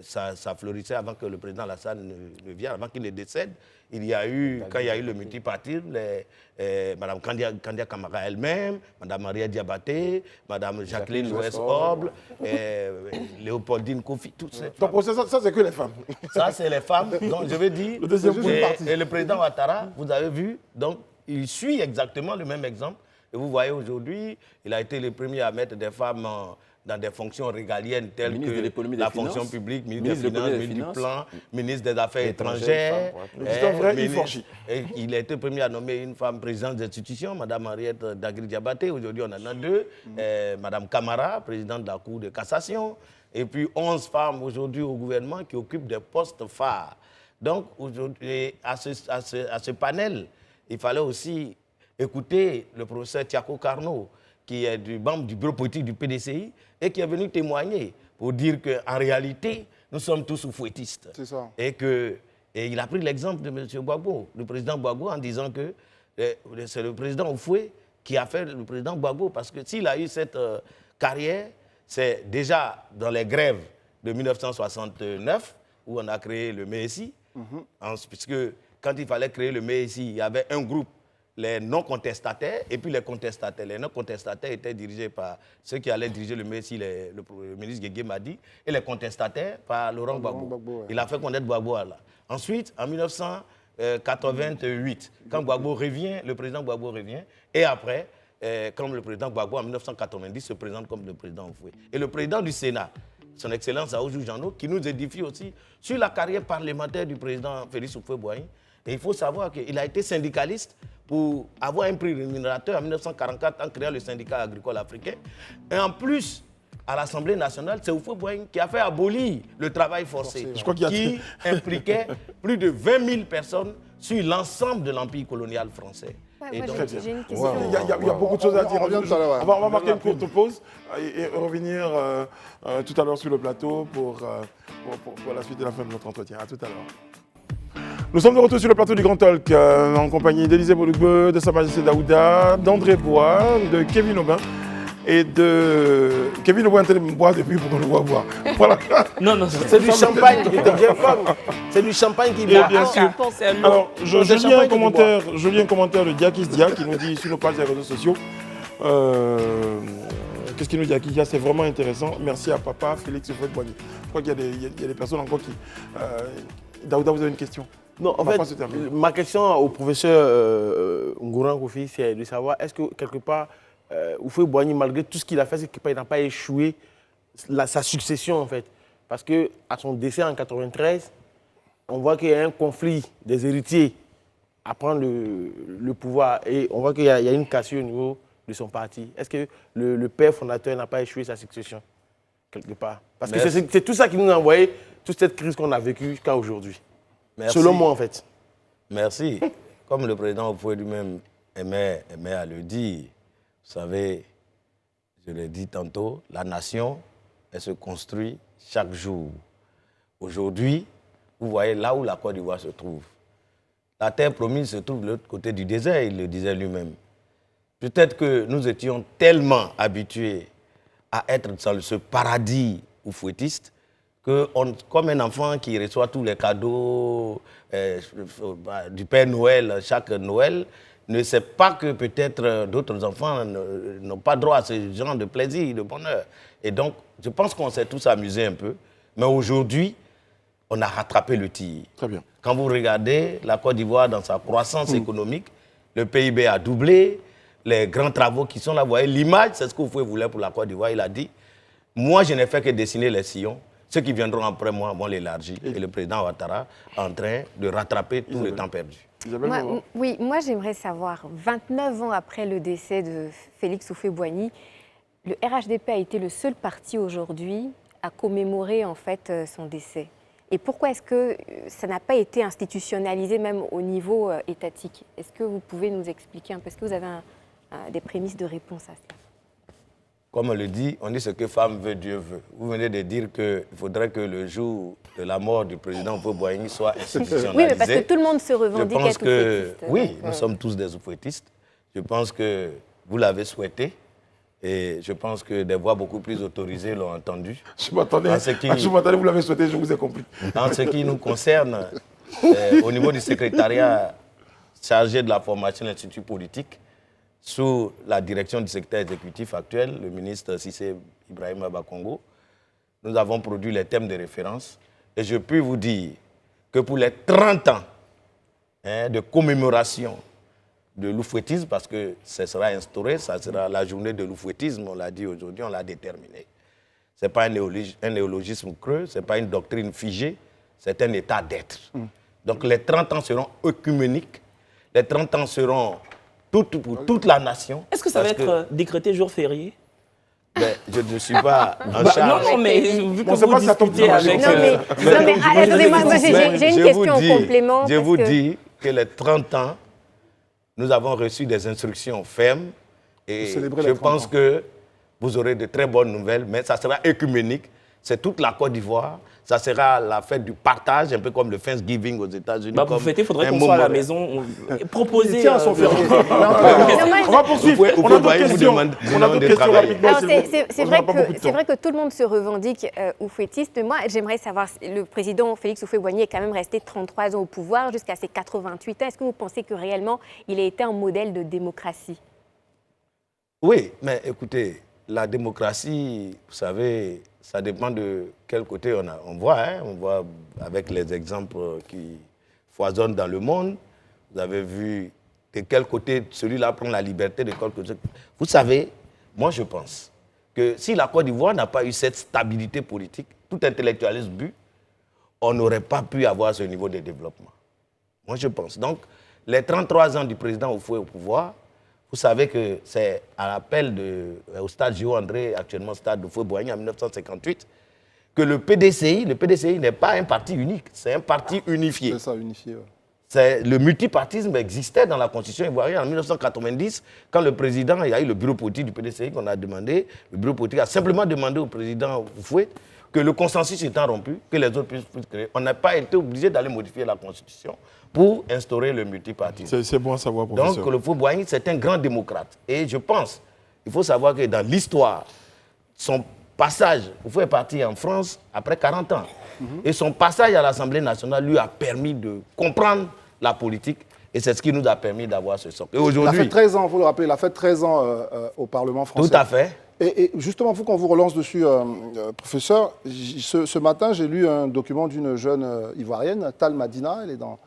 Speaker 8: ça florissait avant que le président Alassane ne vienne, avant qu'il ne décède, il y a eu, quand il y a eu le multipartisme, Mme Kandia Camara elle-même, Mme Maria Diabaté, Mme Jacqueline Louès-Oble, Léopoldine Kofi, tout ça.
Speaker 1: Donc pour ça, c'est que les femmes.
Speaker 8: Ça, c'est les femmes. Donc je veux dire, et le président Ouattara, vous avez vu, donc il suit exactement le même exemple. Et vous voyez aujourd'hui, il a été le premier à mettre des femmes dans des fonctions régaliennes telles que la fonction publique, ministre des Finances, ministre du Plan, ministre des Affaires étrangères.
Speaker 1: C'est un vrai Iforchi.
Speaker 8: Il a été le premier à nommer une femme présidente d'institution, Mme Henriette Dagri-Diabaté. Aujourd'hui, on en a deux. Mme Camara, présidente de la Cour de cassation. Et puis 11 femmes aujourd'hui au gouvernement qui occupent des postes phares. Donc, aujourd'hui, à ce panel, il fallait aussi écouter le professeur Tiako Carnot, qui est membre du bureau politique du PDCI et qui est venu témoigner pour dire qu'en réalité, nous sommes tous oufouettistes.
Speaker 4: C'est ça.
Speaker 8: Et il a pris l'exemple de M. Gbagbo, le président Gbagbo, en disant que c'est le président Oufoué qui a fait le président Gbagbo. Parce que s'il a eu cette carrière, c'est déjà dans les grèves de 1969, où on a créé le MESI, puisque quand il fallait créer le MESI, il y avait un groupe, les non-contestataires et puis les contestataires. Les non-contestataires étaient dirigés par ceux qui allaient diriger le MESI, le ministre Guégué Madi, et les contestataires par Laurent Gbagbo. Il a fait connaître Gbagbo là. Ensuite, en 1988, quand Gbagbo revient, le président Gbagbo revient, et après, comme le président Gbagbo en 1990 se présente comme le président Oufoué. Et le président du Sénat, son Excellence Aoujou Jeannot, qui nous édifie aussi sur la carrière parlementaire du président Félix Houphouët-Boigny. Et il faut savoir qu'il a été syndicaliste pour avoir un prix rémunérateur en 1944 en créant le syndicat agricole africain. Et en plus, à l'Assemblée nationale, c'est Houphouët-Boigny qui a fait abolir le travail forcé, qui impliquait plus de 20 000 personnes sur l'ensemble de l'empire colonial français.
Speaker 6: Ouais,
Speaker 1: Très bien.
Speaker 6: j'ai une question.
Speaker 1: Il y a beaucoup de choses à dire. On va marquer une courte pause et revenir tout à l'heure sur le plateau pour la suite et la fin de notre entretien. À tout à l'heure. Nous sommes de retour sur le plateau du Grand Talk en compagnie d'Élisée Bologbeu, de Sa Majesté Daouda, d'André Bois, de Kevin Aubin et de... Kevin Aubin boit depuis pour qu'on le voit boire. Voilà.
Speaker 3: Non, c'est du champagne qui était bien femme. C'est du champagne qui boit.
Speaker 1: Bien sûr. Alors, je lis un commentaire de Diakis Dia qui nous dit sur nos pages des réseaux sociaux. Qu'est-ce qu'il nous dit Diakis Dia? C'est vraiment intéressant. Merci à papa Félix Houphouët-Boigny. Je crois qu'il y a des personnes encore qui... Daouda, vous avez une question?
Speaker 3: Non, en fait, ma question au professeur Ngouran Kofi, c'est de savoir, est-ce que quelque part, Houphouët-Boigny, malgré tout ce qu'il a fait, c'est qu'il n'a pas échoué sa succession, en fait. Parce qu'à son décès en 1993, on voit qu'il y a un conflit des héritiers à prendre le pouvoir. Et on voit qu'il y a une cassure au niveau de son parti. Est-ce que le père fondateur n'a pas échoué sa succession, quelque part? Parce que c'est tout ça qui nous a envoyé toute cette crise qu'on a vécue jusqu'à aujourd'hui. Selon moi, en fait.
Speaker 8: Merci. Comme le président Oufoué lui-même aimait à le dire, vous savez, je l'ai dit tantôt, la nation, elle se construit chaque jour. Aujourd'hui, vous voyez là où la Côte d'Ivoire se trouve. La terre promise se trouve de l'autre côté du désert, il le disait lui-même. Peut-être que nous étions tellement habitués à être dans ce paradis oufouettiste que, comme un enfant qui reçoit tous les cadeaux du Père Noël chaque Noël, ne sait pas que peut-être d'autres enfants n'ont pas droit à ce genre de plaisir, de bonheur. Et donc, je pense qu'on s'est tous amusés un peu. Mais aujourd'hui, on a rattrapé le tir.
Speaker 1: Très bien.
Speaker 8: Quand vous regardez la Côte d'Ivoire dans sa croissance économique, le PIB a doublé, les grands travaux qui sont là, vous voyez, l'image, c'est ce que vous voulez pour la Côte d'Ivoire. Il a dit, moi, je n'ai fait que dessiner les sillons. Ceux qui viendront après moi vont l'élargir. Et le président Ouattara est en train de rattraper tout le temps perdu.
Speaker 6: Moi j'aimerais savoir, 29 ans après le décès de Félix Houphouët-Boigny, le RHDP a été le seul parti aujourd'hui à commémorer en fait son décès? Et pourquoi est-ce que ça n'a pas été institutionnalisé même au niveau étatique? Est-ce que vous pouvez nous expliquer un peu? Est-ce que vous avez des prémices de réponse à cela?
Speaker 8: Comme on le dit, on dit ce que femme veut, Dieu veut. Vous venez de dire qu'il faudrait que le jour de la mort du président Houphouët-Boigny soit institutionnalisé.
Speaker 6: Oui, mais parce que tout le monde se revendique
Speaker 8: Je pense
Speaker 6: être oufouettiste.
Speaker 8: oui, nous sommes tous des oufouettistes. Je pense que vous l'avez souhaité. Et je pense que des voix beaucoup plus autorisées l'ont entendu.
Speaker 1: Je m'attendais, vous l'avez souhaité, je vous ai compris.
Speaker 8: En ce qui nous concerne, au niveau du secrétariat chargé de la formation de l'Institut politique, sous la direction du secrétaire exécutif actuel, le ministre Cissé Ibrahima Bakongo, nous avons produit les thèmes de référence. Et je peux vous dire que pour les 30 ans de commémoration de l'oufouettisme, parce que ce sera instauré, ça sera la journée de l'oufouettisme, on l'a dit aujourd'hui, on l'a déterminé. Ce n'est pas un néologisme creux, ce n'est pas une doctrine figée, c'est un état d'être. Donc les 30 ans seront œcuméniques, les 30 ans seront pour toute la nation.
Speaker 5: Est-ce que ça va être décrété jour férié?
Speaker 8: Ben, je ne suis pas en charge.
Speaker 5: Non, mais vu que vous discutez avec...
Speaker 6: Non, mais attendez-moi, j'ai une question en complément.
Speaker 8: Je vous dis que les 30 ans, nous avons reçu des instructions fermes et je pense que vous aurez de très bonnes nouvelles, mais ça sera œcuménique. C'est toute la Côte d'Ivoire. Ça sera la fête du partage, un peu comme le Thanksgiving aux États-Unis.
Speaker 5: Pour fêter, il faudrait qu'on soit à la maison. Proposer.
Speaker 1: Tiens, son férié. On va poursuivre. On a d'autres questions. On a d'autres questions rapidement.
Speaker 6: C'est vrai que tout le monde se revendique oufouettiste. Moi, j'aimerais savoir, le président Félix Houphouët-Boigny est quand même resté 33 ans au pouvoir jusqu'à ses 88 ans. Est-ce que vous pensez que réellement, il a été un modèle de démocratie?
Speaker 8: Oui, mais écoutez, la démocratie, vous savez, ça dépend de quel côté on voit. On voit avec les exemples qui foisonnent dans le monde. Vous avez vu de quel côté celui-là prend la liberté, de quel côté. Vous savez, moi je pense que si la Côte d'Ivoire n'a pas eu cette stabilité politique, tout intellectualiste but, on n'aurait pas pu avoir ce niveau de développement. Moi je pense. Donc, les 33 ans du président Houphouët au pouvoir, vous savez que c'est à l'appel au stade Géo-André, actuellement stade Houphouët-Boigny en 1958, que le PDCI n'est pas un parti unique, c'est un parti unifié.
Speaker 4: C'est ça, unifié. Ouais.
Speaker 8: Le multipartisme existait dans la constitution ivoirienne en 1990, quand le président, il y a eu le bureau politique du PDCI qu'on a demandé, le bureau politique a simplement demandé au président Houphouët que le consensus étant rompu, que les autres puissent créer. On n'a pas été obligé d'aller modifier la constitution pour instaurer le multipartisme.
Speaker 1: C'est bon à savoir, professeur.
Speaker 8: Donc, le Houphouët-Boigny, c'est un grand démocrate. Et je pense, il faut savoir que dans l'histoire, son passage, Houphouët est parti en France après 40 ans. Et son passage à l'Assemblée nationale lui a permis de comprendre la politique. Et c'est ce qui nous a permis d'avoir ce socle. Et aujourd'hui,
Speaker 4: il a fait 13 ans, il faut le rappeler, il a fait 13 ans au Parlement français.
Speaker 8: Tout à fait.
Speaker 4: Et justement, il faut qu'on vous relance dessus, professeur. Ce matin, j'ai lu un document d'une jeune Ivoirienne, Tal Madina, elle est dans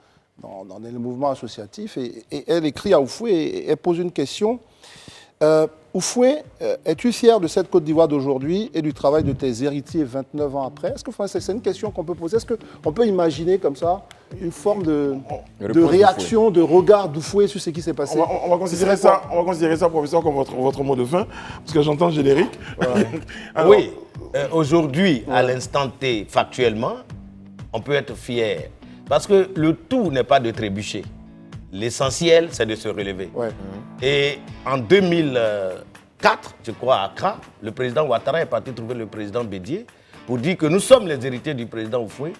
Speaker 4: le mouvement associatif, et elle écrit à Houphouët et elle pose une question. Houphouët, es-tu fier de cette Côte d'Ivoire d'aujourd'hui et du travail de tes héritiers 29 ans après? Est-ce que c'est une question qu'on peut poser? Est-ce qu'on peut imaginer comme ça une forme de réaction, de regard d'Houphouët sur ce qui s'est passé?
Speaker 1: On va considérer ça, professeur, comme votre mot de fin, parce que j'entends le générique.
Speaker 8: Ouais. Alors, oui, aujourd'hui, à l'instant T, factuellement, on peut être fier. Parce que le tout n'est pas de trébucher. L'essentiel, c'est de se relever.
Speaker 4: Ouais.
Speaker 8: Et en 2004, je crois, à Accra, le président Ouattara est parti trouver le président Bédié pour dire que nous sommes les héritiers du président Houphouët.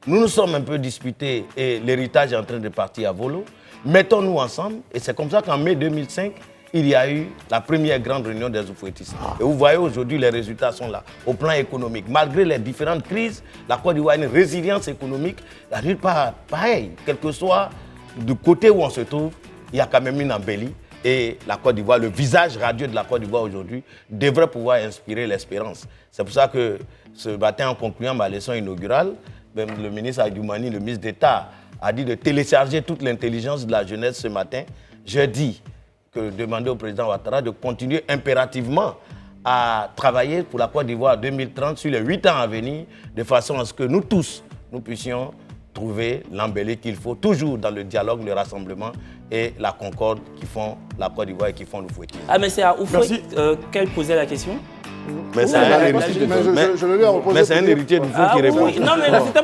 Speaker 8: Nous nous sommes un peu disputés et l'héritage est en train de partir à volo. Mettons-nous ensemble. Et c'est comme ça qu'en mai 2005, il y a eu la première grande réunion des Houphouëttistes. Et vous voyez aujourd'hui, les résultats sont là. Au plan économique, malgré les différentes crises, la Côte d'Ivoire a une résilience économique. La nulle part, pareil, quel que soit du côté où on se trouve, il y a quand même une embellie. Et la Côte d'Ivoire, le visage radieux de la Côte d'Ivoire aujourd'hui devrait pouvoir inspirer l'espérance. C'est pour ça que ce matin, en concluant ma leçon inaugurale, même le ministre Adjoumani, le ministre d'État, a dit de télécharger toute l'intelligence de la jeunesse ce matin. Je dis que demander au président Ouattara de continuer impérativement à travailler pour la Côte d'Ivoire 2030 sur les 8 ans à venir, de façon à ce que nous tous, nous puissions trouver l'embellie qu'il faut, toujours dans le dialogue, le rassemblement et la concorde qui font la Côte d'Ivoire et qui font l'Oufouët.
Speaker 5: Ah, mais c'est à Houphouët qu'elle posait la question?
Speaker 8: Mais c'est
Speaker 4: Oui,
Speaker 8: un
Speaker 4: mais
Speaker 8: héritier.
Speaker 4: je le lui ai reposé.
Speaker 8: Mais c'est un
Speaker 4: pour dire-
Speaker 8: héritier du fond
Speaker 5: Ah
Speaker 8: qui
Speaker 5: oui,
Speaker 8: répond.
Speaker 5: oui. Non, mais c'était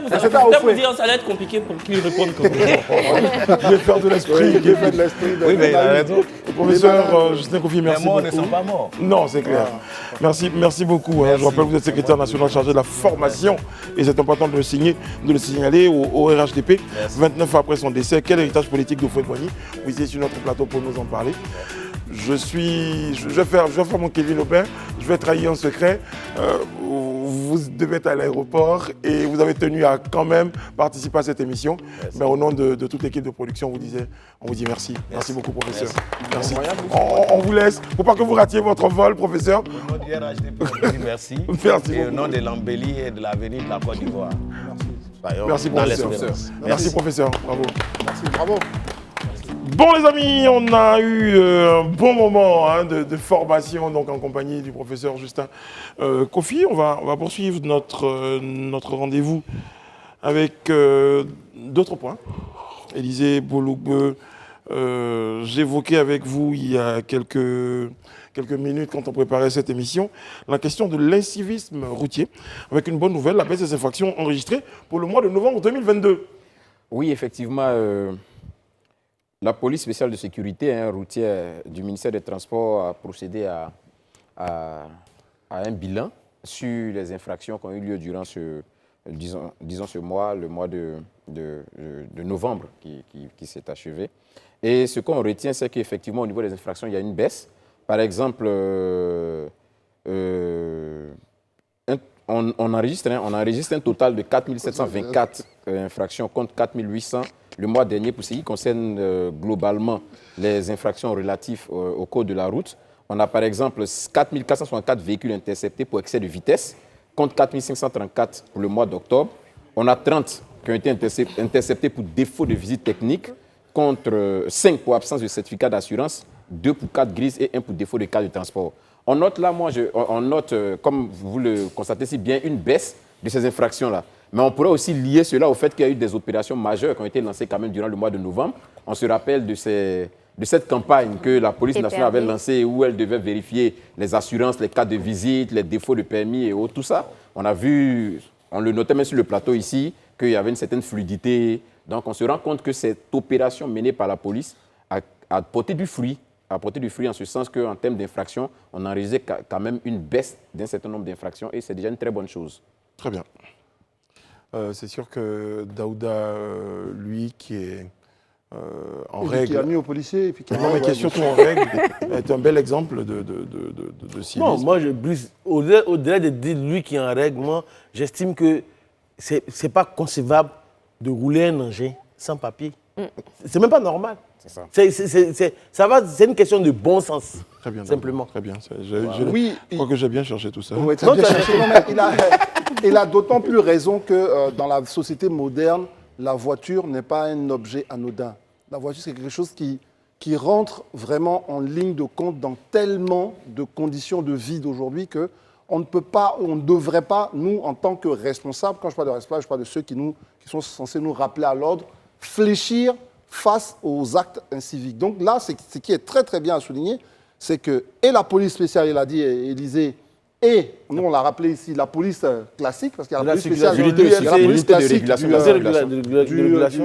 Speaker 5: pour dire ça allait être compliqué pour qu'il réponde comme ça.
Speaker 1: Je vais faire de l'esprit.
Speaker 4: Il est fait de l'esprit.
Speaker 8: Oui, mais il a raison.
Speaker 1: Professeur Justin Kofi,
Speaker 8: Les
Speaker 1: merci
Speaker 8: morts
Speaker 1: beaucoup.
Speaker 8: ne sont pas morts.
Speaker 1: Non, c'est clair. Merci beaucoup. Je rappelle que vous êtes secrétaire national chargé de la formation et c'est important de le signaler au RHDP. 29 ans après son décès, quel héritage politique de Houphouët-Boigny? Vous étiez sur notre plateau pour nous en parler. Je vais faire mon Kevin Aubin, je vais trahir un secret. Vous devez être à l'aéroport et vous avez tenu à quand même participer à cette émission. Mais au nom de toute l'équipe de production, on vous dit merci. Merci beaucoup, professeur. Merci. On vous laisse. Il ne faut pas que vous ratiez votre vol, professeur.
Speaker 8: Au nom du RHDP, on dit merci.
Speaker 1: Merci
Speaker 8: Et au
Speaker 1: beaucoup.
Speaker 8: nom de l'embellie et de l'avenir de la Côte d'Ivoire.
Speaker 1: Merci,
Speaker 8: Dans
Speaker 1: professeur.
Speaker 8: l'espérance.
Speaker 1: Merci, professeur. Bravo.
Speaker 4: Merci, bravo.
Speaker 1: Bon les amis, on a eu un bon moment de formation donc en compagnie du professeur Justin Kofi. On va poursuivre notre rendez-vous avec d'autres points. Élisée Bolougbe, j'évoquais avec vous il y a quelques minutes quand on préparait cette émission la question de l'incivisme routier avec une bonne nouvelle, la baisse des infractions enregistrées pour le mois de novembre 2022.
Speaker 2: Oui, effectivement, la police spéciale de sécurité routière du ministère des Transports a procédé à un bilan sur les infractions qui ont eu lieu durant ce mois, le mois de novembre qui s'est achevé. Et ce qu'on retient, c'est qu'effectivement, au niveau des infractions, il y a une baisse. Par exemple, on enregistre un total de 4 724 infractions contre 4 800 le mois dernier pour ce qui concerne globalement les infractions relatives au code de la route. On a par exemple 4 464 véhicules interceptés pour excès de vitesse contre 4 534 pour le mois d'octobre. On a 30 qui ont été interceptés pour défaut de visite technique contre 5 pour absence de certificat d'assurance, 2 pour 4 grises et 1 pour défaut de carte de transport. On note là, comme vous le constatez si bien, une baisse de ces infractions-là. Mais on pourrait aussi lier cela au fait qu'il y a eu des opérations majeures qui ont été lancées quand même durant le mois de novembre. On se rappelle de cette campagne que la police nationale avait lancée où elle devait vérifier les assurances, les cartes de visite, les défauts de permis et autres, tout ça. On le notait même sur le plateau ici, qu'il y avait une certaine fluidité. Donc on se rend compte que cette opération menée par la police a porté du fruit. En ce sens qu'en termes d'infractions, on a enregistré quand même une baisse d'un certain nombre d'infractions et c'est déjà une très bonne chose.
Speaker 1: Très bien. C'est sûr que Daouda, lui, qui est en règle...
Speaker 4: Qui a mis aux policiers et puis qui a...
Speaker 1: Non, mais qui est surtout en règle, est un bel exemple de civisme.
Speaker 3: Non, moi, au-delà de dire lui qui est en règle, moi, j'estime que c'est pas concevable de rouler un engin sans papier. C'est même pas normal.
Speaker 2: C'est ça.
Speaker 3: C'est une question de bon sens.
Speaker 1: Très bien.
Speaker 3: Simplement.
Speaker 1: Très bien.
Speaker 4: Oui,
Speaker 1: je crois que j'ai bien cherché tout ça.
Speaker 4: Oui, très bien cherché. Non, mais il a d'autant plus raison que dans la société moderne, la voiture n'est pas un objet anodin. La voiture, c'est quelque chose qui rentre vraiment en ligne de compte dans tellement de conditions de vie d'aujourd'hui qu'on ne peut pas, on ne devrait pas, nous, en tant que responsables, quand je parle de responsables, je parle de ceux qui sont censés nous rappeler à l'ordre, fléchir face aux actes inciviques. Donc là, ce qui est très très bien à souligner, c'est que et la police spéciale, il a dit Élisée, et nous on l'a rappelé ici, la police classique, parce qu'il y a la police spéciale, il y a la police classique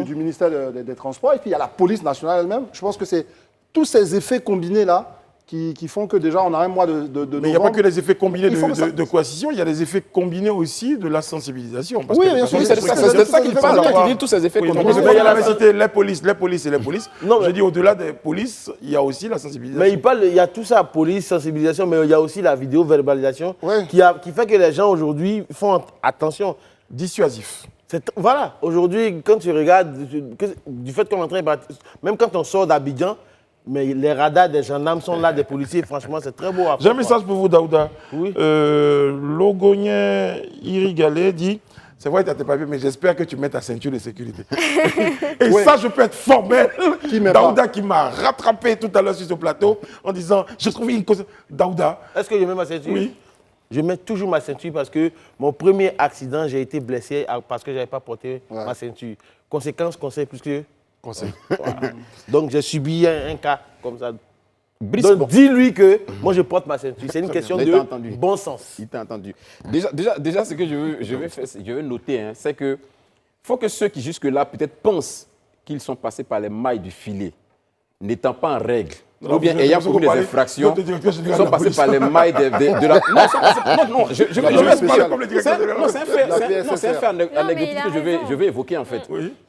Speaker 4: du ministère des Transports, et puis il y a la police nationale elle-même. Je pense que c'est tous ces effets combinés-là qui font que déjà on a un mois de
Speaker 1: Mais il n'y a pas
Speaker 4: novembre.
Speaker 1: que les effets combinés
Speaker 4: Il faut que ça-
Speaker 1: de coercition, il y a les effets combinés aussi de la sensibilisation. Parce
Speaker 4: Oui,
Speaker 1: que
Speaker 4: bien sûr,
Speaker 2: C'est de ça qu'il parle, quand il dit tous ces effets
Speaker 1: Oui,
Speaker 2: qu'on
Speaker 1: donc,
Speaker 2: a.
Speaker 1: c'est pas la cité les polices et les polices.
Speaker 3: Non, mais-
Speaker 1: Je dis au-delà des polices, il y a aussi la sensibilisation.
Speaker 3: Mais il y a tout ça, police, sensibilisation, mais il y a aussi la vidéo-verbalisation
Speaker 4: Ouais.
Speaker 3: qui fait que les gens aujourd'hui font attention.
Speaker 1: Dissuasif.
Speaker 3: Voilà, aujourd'hui, quand tu regardes, du fait qu'on est en train de... Même quand on sort d'Abidjan, mais les radars des gendarmes sont là, des policiers, franchement, c'est très beau à
Speaker 1: J'ai un
Speaker 3: voir.
Speaker 1: message pour vous, Daouda.
Speaker 3: Oui.
Speaker 1: Logonien Irigalé dit, c'est vrai, tu as tes papiers, mais j'espère que tu mets ta ceinture de sécurité. Et ça, je peux être formel.
Speaker 4: met
Speaker 1: Daouda qui m'a rattrapé tout à l'heure sur ce plateau en disant, j'ai trouvé une cause. Daouda,
Speaker 3: Est-ce que je mets ma ceinture?
Speaker 1: Oui.
Speaker 3: Je mets toujours ma ceinture parce que mon premier accident, j'ai été blessé parce que je n'avais pas porté ma ceinture. Conséquence, conseil plus que...
Speaker 1: conseil.
Speaker 3: Voilà. Donc j'ai subi un cas comme ça.
Speaker 2: Brice,
Speaker 3: Donc
Speaker 2: bon.
Speaker 3: dis-lui que moi je porte ma ceinture. C'est une question
Speaker 2: Mais
Speaker 3: de
Speaker 2: t'as entendu.
Speaker 3: bon sens.
Speaker 2: Il t'a entendu. Déjà, ce que je veux noter, hein, c'est que faut que ceux qui jusque-là peut-être pensent qu'ils sont passés par les mailles du filet, n'étant pas en règle, ou bien ayant commis des infractions, sont passés par les mailles de la... Non, sont passés... non, je vais expliquer. C'est un fait anecdotique que je vais évoquer en fait.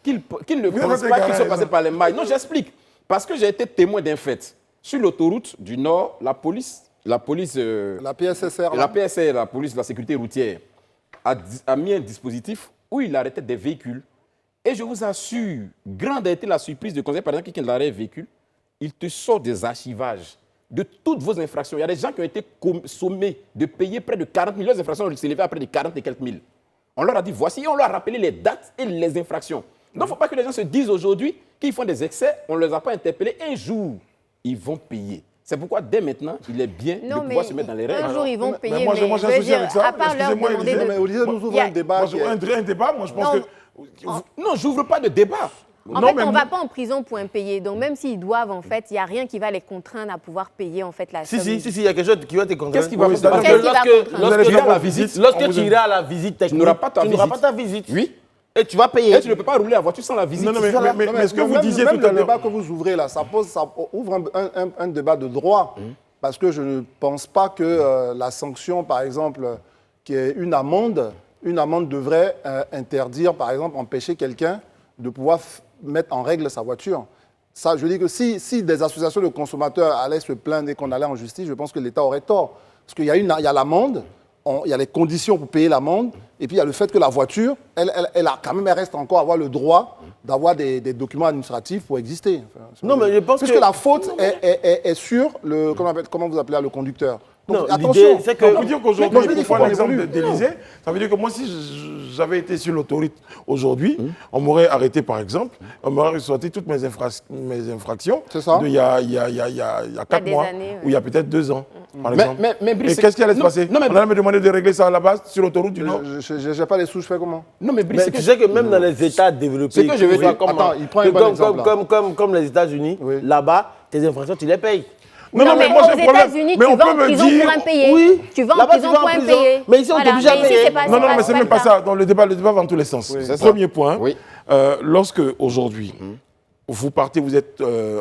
Speaker 2: Qu'ils ne pensent pas qu'ils sont passés par les mailles. Non, j'explique. Parce que j'ai été témoin d'un fait. Sur l'autoroute du Nord, la police,
Speaker 4: La PSSR.
Speaker 2: la PSR, la police de la sécurité routière, a mis un dispositif où il arrêtait des véhicules. Et je vous assure, grande a été la surprise de constater, par exemple, qu'il arrête un véhicule, il te sort des archivages de toutes vos infractions. Il y a des gens qui ont été sommés de payer près de 40 000. Les infractions s'élevaient à près de 40 et quelques mille. On leur a dit, voici, et on leur a rappelé les dates et les infractions. Donc, il ne faut pas que les gens se disent aujourd'hui qu'ils font des excès, on ne les a pas interpellés. Un jour, ils vont payer. C'est pourquoi, dès maintenant, il est bien de pouvoir se mettre dans les règles.
Speaker 6: Un jour, ils vont payer,
Speaker 1: moi, j'ai un souci avec ça.
Speaker 6: à part leur
Speaker 1: Excusez-moi,
Speaker 6: demander
Speaker 1: Élisée,
Speaker 6: de...
Speaker 4: Mais Olivier nous ouvre un débat.
Speaker 1: Un débat, moi je pense
Speaker 6: Non.
Speaker 1: que...
Speaker 2: Non, j'ouvre pas de débat.
Speaker 6: En
Speaker 1: Non,
Speaker 6: fait,
Speaker 1: mais
Speaker 6: on ne
Speaker 1: moi-
Speaker 6: va pas en prison pour impayer. Donc, même s'ils doivent, en fait, il n'y a rien qui va les contraindre à pouvoir payer, en fait, la somme.
Speaker 3: Si, il y a quelque chose qui va te contraindre.
Speaker 2: Qu'est-ce qui va
Speaker 1: Oui,
Speaker 2: vous
Speaker 1: c'est-à-dire
Speaker 3: Parce que
Speaker 6: Qu'est-ce qui va
Speaker 3: lorsque,
Speaker 6: contraindre
Speaker 1: Vous allez
Speaker 3: lorsque,
Speaker 1: faire la visite.
Speaker 3: lorsque
Speaker 1: on vous
Speaker 3: tu
Speaker 1: aime.
Speaker 3: iras à la visite technique,
Speaker 2: n'auras pas ta
Speaker 3: tu n'auras
Speaker 2: visite.
Speaker 3: pas ta visite.
Speaker 2: Oui.
Speaker 3: Et tu vas payer.
Speaker 2: Et tu ne peux pas rouler la voiture sans la visite.
Speaker 1: Non, non, mais ce que vous
Speaker 4: même,
Speaker 1: disiez
Speaker 4: même
Speaker 1: tout à
Speaker 4: le
Speaker 1: l'heure...
Speaker 4: débat que vous ouvrez là, ça ouvre un débat de droit. Parce que je ne pense pas que la sanction, par exemple, qui est une amende devrait interdire, par exemple, empêcher quelqu'un de pouvoir mettre en règle sa voiture. Ça, je dis que si des associations de consommateurs allaient se plaindre et qu'on allait en justice, je pense que l'État aurait tort. Parce qu'il y a l'amende, il y a les conditions pour payer l'amende, et puis il y a le fait que la voiture, elle reste encore à avoir le droit d'avoir des documents administratifs pour exister. Enfin,
Speaker 3: Non, mais je pense
Speaker 4: puisque
Speaker 3: que...
Speaker 4: la faute est sur le, comment vous appelez là, le conducteur. Donc,
Speaker 3: Non,
Speaker 4: attention.
Speaker 3: l'idée, c'est que...
Speaker 1: On peut dire qu'aujourd'hui,
Speaker 4: je dis, il
Speaker 1: pour
Speaker 4: faut
Speaker 1: prendre
Speaker 4: qu'on
Speaker 1: l'exemple
Speaker 4: évolue.
Speaker 1: d'Élysée, ça veut dire que moi, si j'avais été sur l'autoroute aujourd'hui, on m'aurait arrêté, par exemple, on m'aurait sorti toutes mes infractions
Speaker 4: C'est ça.
Speaker 1: d'il y a 4
Speaker 6: des
Speaker 1: mois,
Speaker 6: années, ouais.
Speaker 1: ou il y a peut-être 2 ans, par exemple.
Speaker 2: mais Brice,
Speaker 1: Et qu'est-ce qui allait se
Speaker 2: non,
Speaker 1: passer?
Speaker 2: non, mais-
Speaker 1: On allait me demander de régler ça à la base, sur l'autoroute du Nord.
Speaker 4: Je n'ai pas les sous, je fais comment?
Speaker 2: Non, mais Brice,
Speaker 3: Mais tu sais que même dans les États développés,
Speaker 2: Ce que je veux dire-
Speaker 4: Attends, il prend un bon exemple, là.
Speaker 3: comme les États-Unis,
Speaker 4: Oui.
Speaker 3: là-bas, tes infractions, tu les payes.
Speaker 6: Non, mais
Speaker 1: moi, j'ai
Speaker 6: aux
Speaker 1: un problème.
Speaker 6: États-Unis,
Speaker 1: Mais
Speaker 6: tu
Speaker 1: on
Speaker 6: vas
Speaker 1: peut
Speaker 6: en
Speaker 1: me
Speaker 6: prison
Speaker 1: dire-
Speaker 6: pour impayé.
Speaker 3: Oui.
Speaker 6: Tu vas en
Speaker 3: Là-bas,
Speaker 6: prison
Speaker 3: tu vas
Speaker 6: pour
Speaker 3: en prison.
Speaker 6: impayé.
Speaker 3: Mais ici, on t'oblige à
Speaker 6: Mais ici,
Speaker 3: payer.
Speaker 6: c'est pas-
Speaker 1: Non, non, mais c'est
Speaker 6: pas
Speaker 1: même pas
Speaker 6: le
Speaker 1: ça. Dans le débat va dans tous les sens.
Speaker 2: c'est ça.
Speaker 1: Premier point,
Speaker 2: Oui.
Speaker 1: lorsque aujourd'hui, vous partez,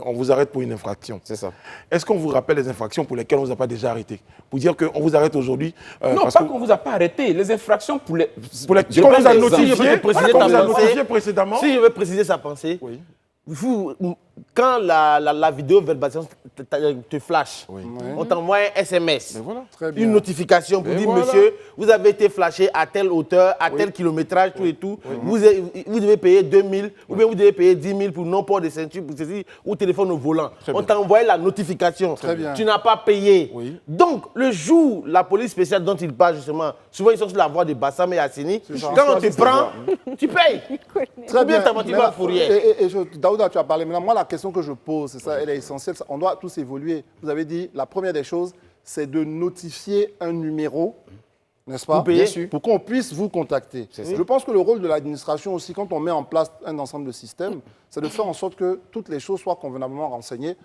Speaker 1: on vous arrête pour une infraction.
Speaker 2: c'est ça.
Speaker 1: Est-ce qu'on vous rappelle les infractions pour lesquelles on ne vous a pas déjà arrêté? Pour dire qu'on vous arrête aujourd'hui
Speaker 2: Non,
Speaker 1: parce
Speaker 2: pas
Speaker 1: que
Speaker 2: qu'on ne vous a pas arrêté. Les infractions pour les...
Speaker 1: pour les,
Speaker 2: Je
Speaker 1: qu'on
Speaker 2: prends
Speaker 1: vous a
Speaker 2: l'exemple.
Speaker 3: Si je peux
Speaker 1: notifié,
Speaker 3: te préciser
Speaker 1: qu'on
Speaker 3: ta
Speaker 1: vous a
Speaker 3: pensée.
Speaker 1: notifié précédemment.
Speaker 3: Si je veux préciser sa pensée,
Speaker 1: Oui.
Speaker 3: quand la vidéo verbalisation te flash, on t'envoie un SMS,
Speaker 1: voilà.
Speaker 4: Très bien.
Speaker 3: une notification pour
Speaker 1: Mais
Speaker 3: dire,
Speaker 1: voilà.
Speaker 3: monsieur, vous avez été flashé à telle hauteur, à tel kilométrage, tout et tout. Vous devez payer 2 000 ou bien vous devez payer 10 000 pour non-port de ceinture, pour ceci, ou téléphone au volant. On t'a envoyé la notification.
Speaker 4: Très bien.
Speaker 3: Tu n'as pas payé.
Speaker 1: Oui.
Speaker 3: Donc, le jour, la police spéciale dont il parle justement, souvent ils sont sur la voie de Bassam et Assini,
Speaker 4: ça.
Speaker 3: quand on te
Speaker 4: C'est
Speaker 3: prend, tu payes.
Speaker 4: Très
Speaker 3: Ou bien
Speaker 4: bien.
Speaker 3: ta voiture
Speaker 4: Mais
Speaker 3: va
Speaker 4: là,
Speaker 3: fourrière.
Speaker 4: Daouda, tu as parlé. Maintenant, moi, la question que je pose, c'est ça, elle est essentielle. On doit tous évoluer. Vous avez dit, la première des choses, c'est de notifier un numéro, n'est-ce pas?
Speaker 3: Pour payer. Bien sûr.
Speaker 4: Pour qu'on puisse vous contacter. Je pense que le rôle de l'administration aussi, quand on met en place un ensemble de systèmes, c'est de faire en sorte que toutes les choses soient convenablement renseignées.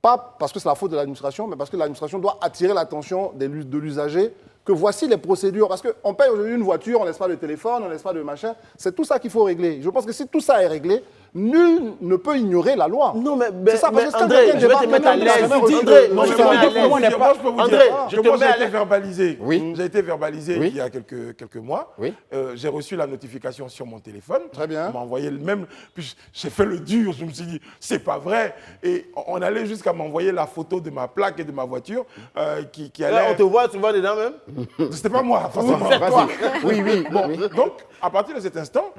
Speaker 4: Pas parce que c'est la faute de l'administration, mais parce que l'administration doit attirer l'attention de l'usager que voici les procédures. Parce qu'on paye aujourd'hui une voiture, on ne laisse pas de téléphone, on ne laisse pas de machin. C'est tout ça qu'il faut régler. Je pense que si tout ça est réglé, nul ne peut ignorer la loi.
Speaker 3: Non, mais
Speaker 4: C'est ça, parce que quand
Speaker 3: André,
Speaker 4: quelqu'un
Speaker 3: je vais te
Speaker 4: débarque,
Speaker 3: mettre à
Speaker 4: même
Speaker 3: l'aise.
Speaker 4: dans la
Speaker 3: André,
Speaker 4: semaine,
Speaker 3: non,
Speaker 4: je
Speaker 3: je
Speaker 4: te
Speaker 3: te mets à
Speaker 4: dis,
Speaker 3: l'aise.
Speaker 1: Moi, je peux vous
Speaker 3: André,
Speaker 1: dire
Speaker 3: je
Speaker 1: que
Speaker 3: te
Speaker 1: moi,
Speaker 3: mets
Speaker 1: j'ai
Speaker 3: à
Speaker 1: été
Speaker 3: l'aise.
Speaker 1: verbalisé.
Speaker 2: Oui.
Speaker 1: J'ai été verbalisé
Speaker 2: Oui.
Speaker 1: il y a quelques mois.
Speaker 2: Oui.
Speaker 1: J'ai reçu la notification sur mon téléphone.
Speaker 4: Très bien.
Speaker 1: On m'a envoyé le même. Puis j'ai fait le dur. Je me suis dit, c'est pas vrai. Et on allait jusqu'à m'envoyer la photo de ma plaque et de ma voiture qui
Speaker 3: Là,
Speaker 1: allait.
Speaker 3: on te voit, tu vois dedans même.
Speaker 1: C'était pas moi, forcément.
Speaker 2: Oui, oui.
Speaker 1: Bon,
Speaker 2: oui.
Speaker 1: donc, à partir de cet instant,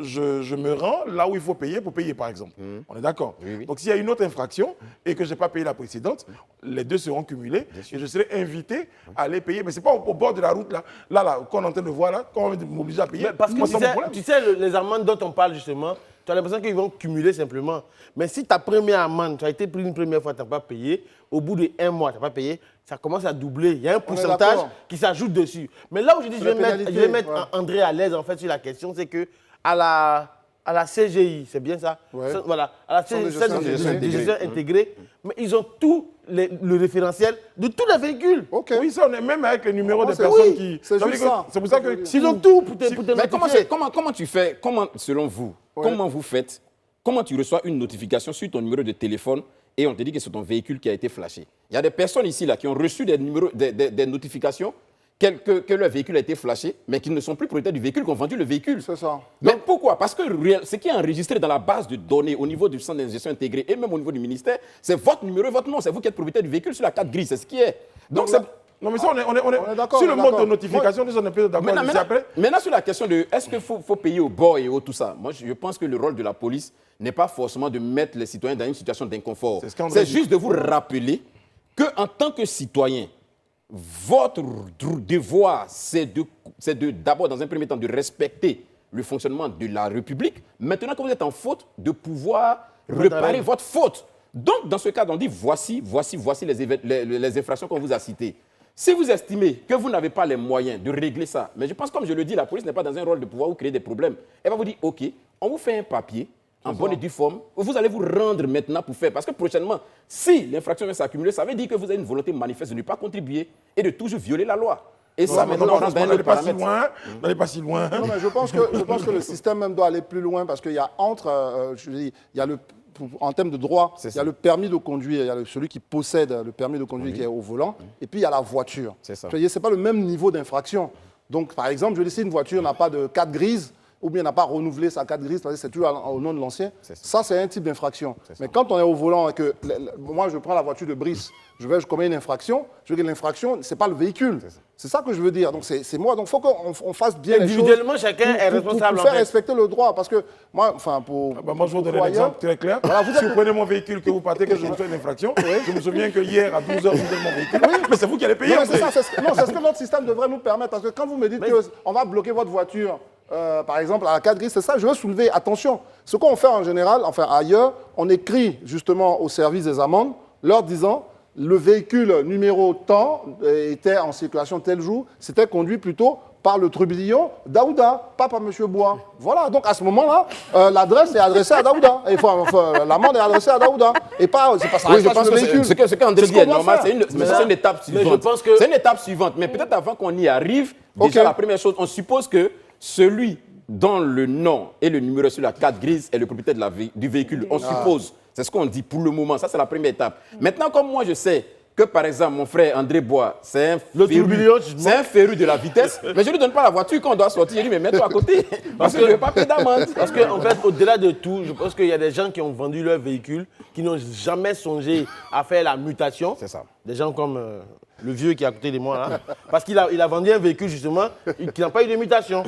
Speaker 1: je me rends là où il faut payer pour payer, par exemple. On est d'accord?
Speaker 2: Oui, oui.
Speaker 1: Donc, s'il y a une autre infraction et que je n'ai pas payé la précédente, les deux seront cumulés et je serai invité à aller payer. Mais ce n'est pas au bord de la route, là qu'on est en train de voir, là, qu'on va m'obliger à payer.
Speaker 3: Mais parce que
Speaker 1: Moi, c'est mon problème.
Speaker 3: tu sais, les amendes dont on parle justement, tu as l'impression qu'ils vont cumuler simplement. Mais si ta première amende, tu as été pris une première fois, tu n'as pas payé, au bout de 1 mois, tu n'as pas payé, ça commence à doubler. Il y a un pourcentage
Speaker 4: d'accord.
Speaker 3: qui s'ajoute dessus. Mais là où je dis, je
Speaker 4: Les
Speaker 3: vais mettre
Speaker 4: pénalités, ouais.
Speaker 3: André à l'aise en fait sur la question, c'est que à la à la CGI, c'est bien ça?
Speaker 4: Ouais.
Speaker 3: Voilà, à la
Speaker 4: Centre de
Speaker 3: CGI,
Speaker 4: gestion
Speaker 3: gestion intégrée, mais ils ont tout le référentiel de tous les véhicules.
Speaker 4: Ok.
Speaker 1: Oui, ça, on est même avec les numéros des
Speaker 4: c'est-
Speaker 1: personnes
Speaker 4: oui,
Speaker 1: qui...
Speaker 4: c'est
Speaker 1: veut
Speaker 4: juste
Speaker 1: dire que
Speaker 4: ça.
Speaker 1: C'est pour ça que...
Speaker 3: Ils ont tout pour te
Speaker 2: Mais
Speaker 3: notifier.
Speaker 2: comment tu fais, selon vous, comment vous faites, comment tu reçois une notification sur ton numéro de téléphone et on te dit que c'est ton véhicule qui a été flashé? Il y a des personnes ici là, qui ont reçu des notifications que leur véhicule a été flashé, mais qui ne sont plus propriétaires du véhicule, qui ont vendu le véhicule.
Speaker 4: C'est ça.
Speaker 2: Mais pourquoi? Parce que ce qui est enregistré dans la base de données au niveau du centre de gestion intégré et même au niveau du ministère, c'est votre numéro et votre nom. C'est vous qui êtes propriétaire du véhicule sur la carte grise. C'est ce qui est. Donc, c'est...
Speaker 1: Non, mais ça, on est
Speaker 4: d'accord,
Speaker 1: sur
Speaker 4: on
Speaker 1: le
Speaker 4: est
Speaker 1: mode de
Speaker 4: d'accord.
Speaker 1: notification, nous, on est peut-être d'accord.
Speaker 2: Maintenant,
Speaker 1: ici après.
Speaker 2: maintenant, sur la question de est-ce qu'il faut payer au bord et tout ça, moi, je pense que le rôle de la police n'est pas forcément de mettre les citoyens dans une situation d'inconfort.
Speaker 1: C'est ce qu'André
Speaker 2: C'est
Speaker 1: dit.
Speaker 2: juste de vous rappeler qu'en tant que citoyen, votre devoir, c'est d'abord, dans un premier temps, de respecter le fonctionnement de la République. Maintenant que vous êtes en faute, de pouvoir réparer votre faute. Donc, dans ce cas, on dit voici les infractions qu'on vous a citées. Si vous estimez que vous n'avez pas les moyens de régler ça, mais je pense, comme je le dis, la police n'est pas dans un rôle de pouvoir vous créer des problèmes. Elle va vous dire, OK, on vous fait un papier en bonne et due forme, vous allez vous rendre maintenant pour faire. Parce que prochainement, si l'infraction vient s'accumuler, ça veut dire que vous avez une volonté manifeste de ne pas contribuer et de toujours violer la loi. Et ça, maintenant, on rentre dans un autre paramètre.
Speaker 1: N'allez pas si loin.
Speaker 4: Non, mais je pense que le système même doit aller plus loin parce qu'il y a il y a en termes de droit, il y a le permis de conduire, il y a celui qui possède le permis de conduire qui est au volant, et puis il y a la voiture.
Speaker 2: C'est ça.
Speaker 4: Je veux dire, c'est pas le même niveau d'infraction. Donc, par exemple, je veux dire, si une voiture n'a pas de carte grise, ou bien n'a pas renouvelé sa carte grise, parce que c'est toujours au nom de l'ancien, ça c'est un type d'infraction. Mais quand on est au volant et que, moi je prends la voiture de Brice, je commets une infraction, je veux dire l'infraction, c'est pas le véhicule. C'est ça que je veux dire. Donc c'est moi, donc il faut qu'on fasse bien les choses.
Speaker 3: Individuellement, chacun est responsable.
Speaker 4: Pour faire respecter le droit, parce que moi, enfin pour...
Speaker 1: Moi, je vais vous donner un exemple très clair.
Speaker 4: Voilà,
Speaker 1: Si vous prenez mon véhicule, que vous partez, que je vous fais une infraction, je me souviens que hier, à 12h, vous donnez mon véhicule. Mais c'est vous qui allez payer.
Speaker 4: Non, c'est ça, c'est ce que notre système devrait nous permettre. Parce que quand vous me dites qu'on va bloquer votre voiture, par exemple, à la carte grise, c'est ça, je veux soulever, attention, ce qu'on fait en général, enfin ailleurs, on écrit justement au service des amendes, leur disant, le véhicule numéro tant était en circulation tel jour, c'était conduit plutôt par le trublion Daouda, pas par M. Bois. Voilà, donc à ce moment-là, l'adresse est adressée à Daouda. L'amende est adressée à Daouda. Et pas, c'est pas ça.
Speaker 2: Oui, je pense que ce qu'André dit est normal, c'est une étape suivante. C'est une étape suivante. Mais peut-être avant qu'on y arrive, déjà la première chose, on suppose que celui dont le nom et le numéro sur la carte grise est le propriétaire du véhicule. On suppose. C'est ce qu'on dit pour le moment. Ça, c'est la première étape. Maintenant, comme moi, je sais que, par exemple, mon frère André Bois, c'est un féru de la vitesse, mais je ne lui donne pas la voiture quand on doit sortir. Je lui dis, mais mets-toi à côté, parce que je ne veux pas payer d'amende.
Speaker 3: Parce qu'en fait, au-delà de tout, je pense qu'il y a des gens qui ont vendu leur véhicule, qui n'ont jamais songé à faire la mutation.
Speaker 2: C'est ça.
Speaker 3: Des gens comme le vieux qui est à côté de moi, là. Parce qu'il a vendu un véhicule, justement, qui n'a pas eu de mutation.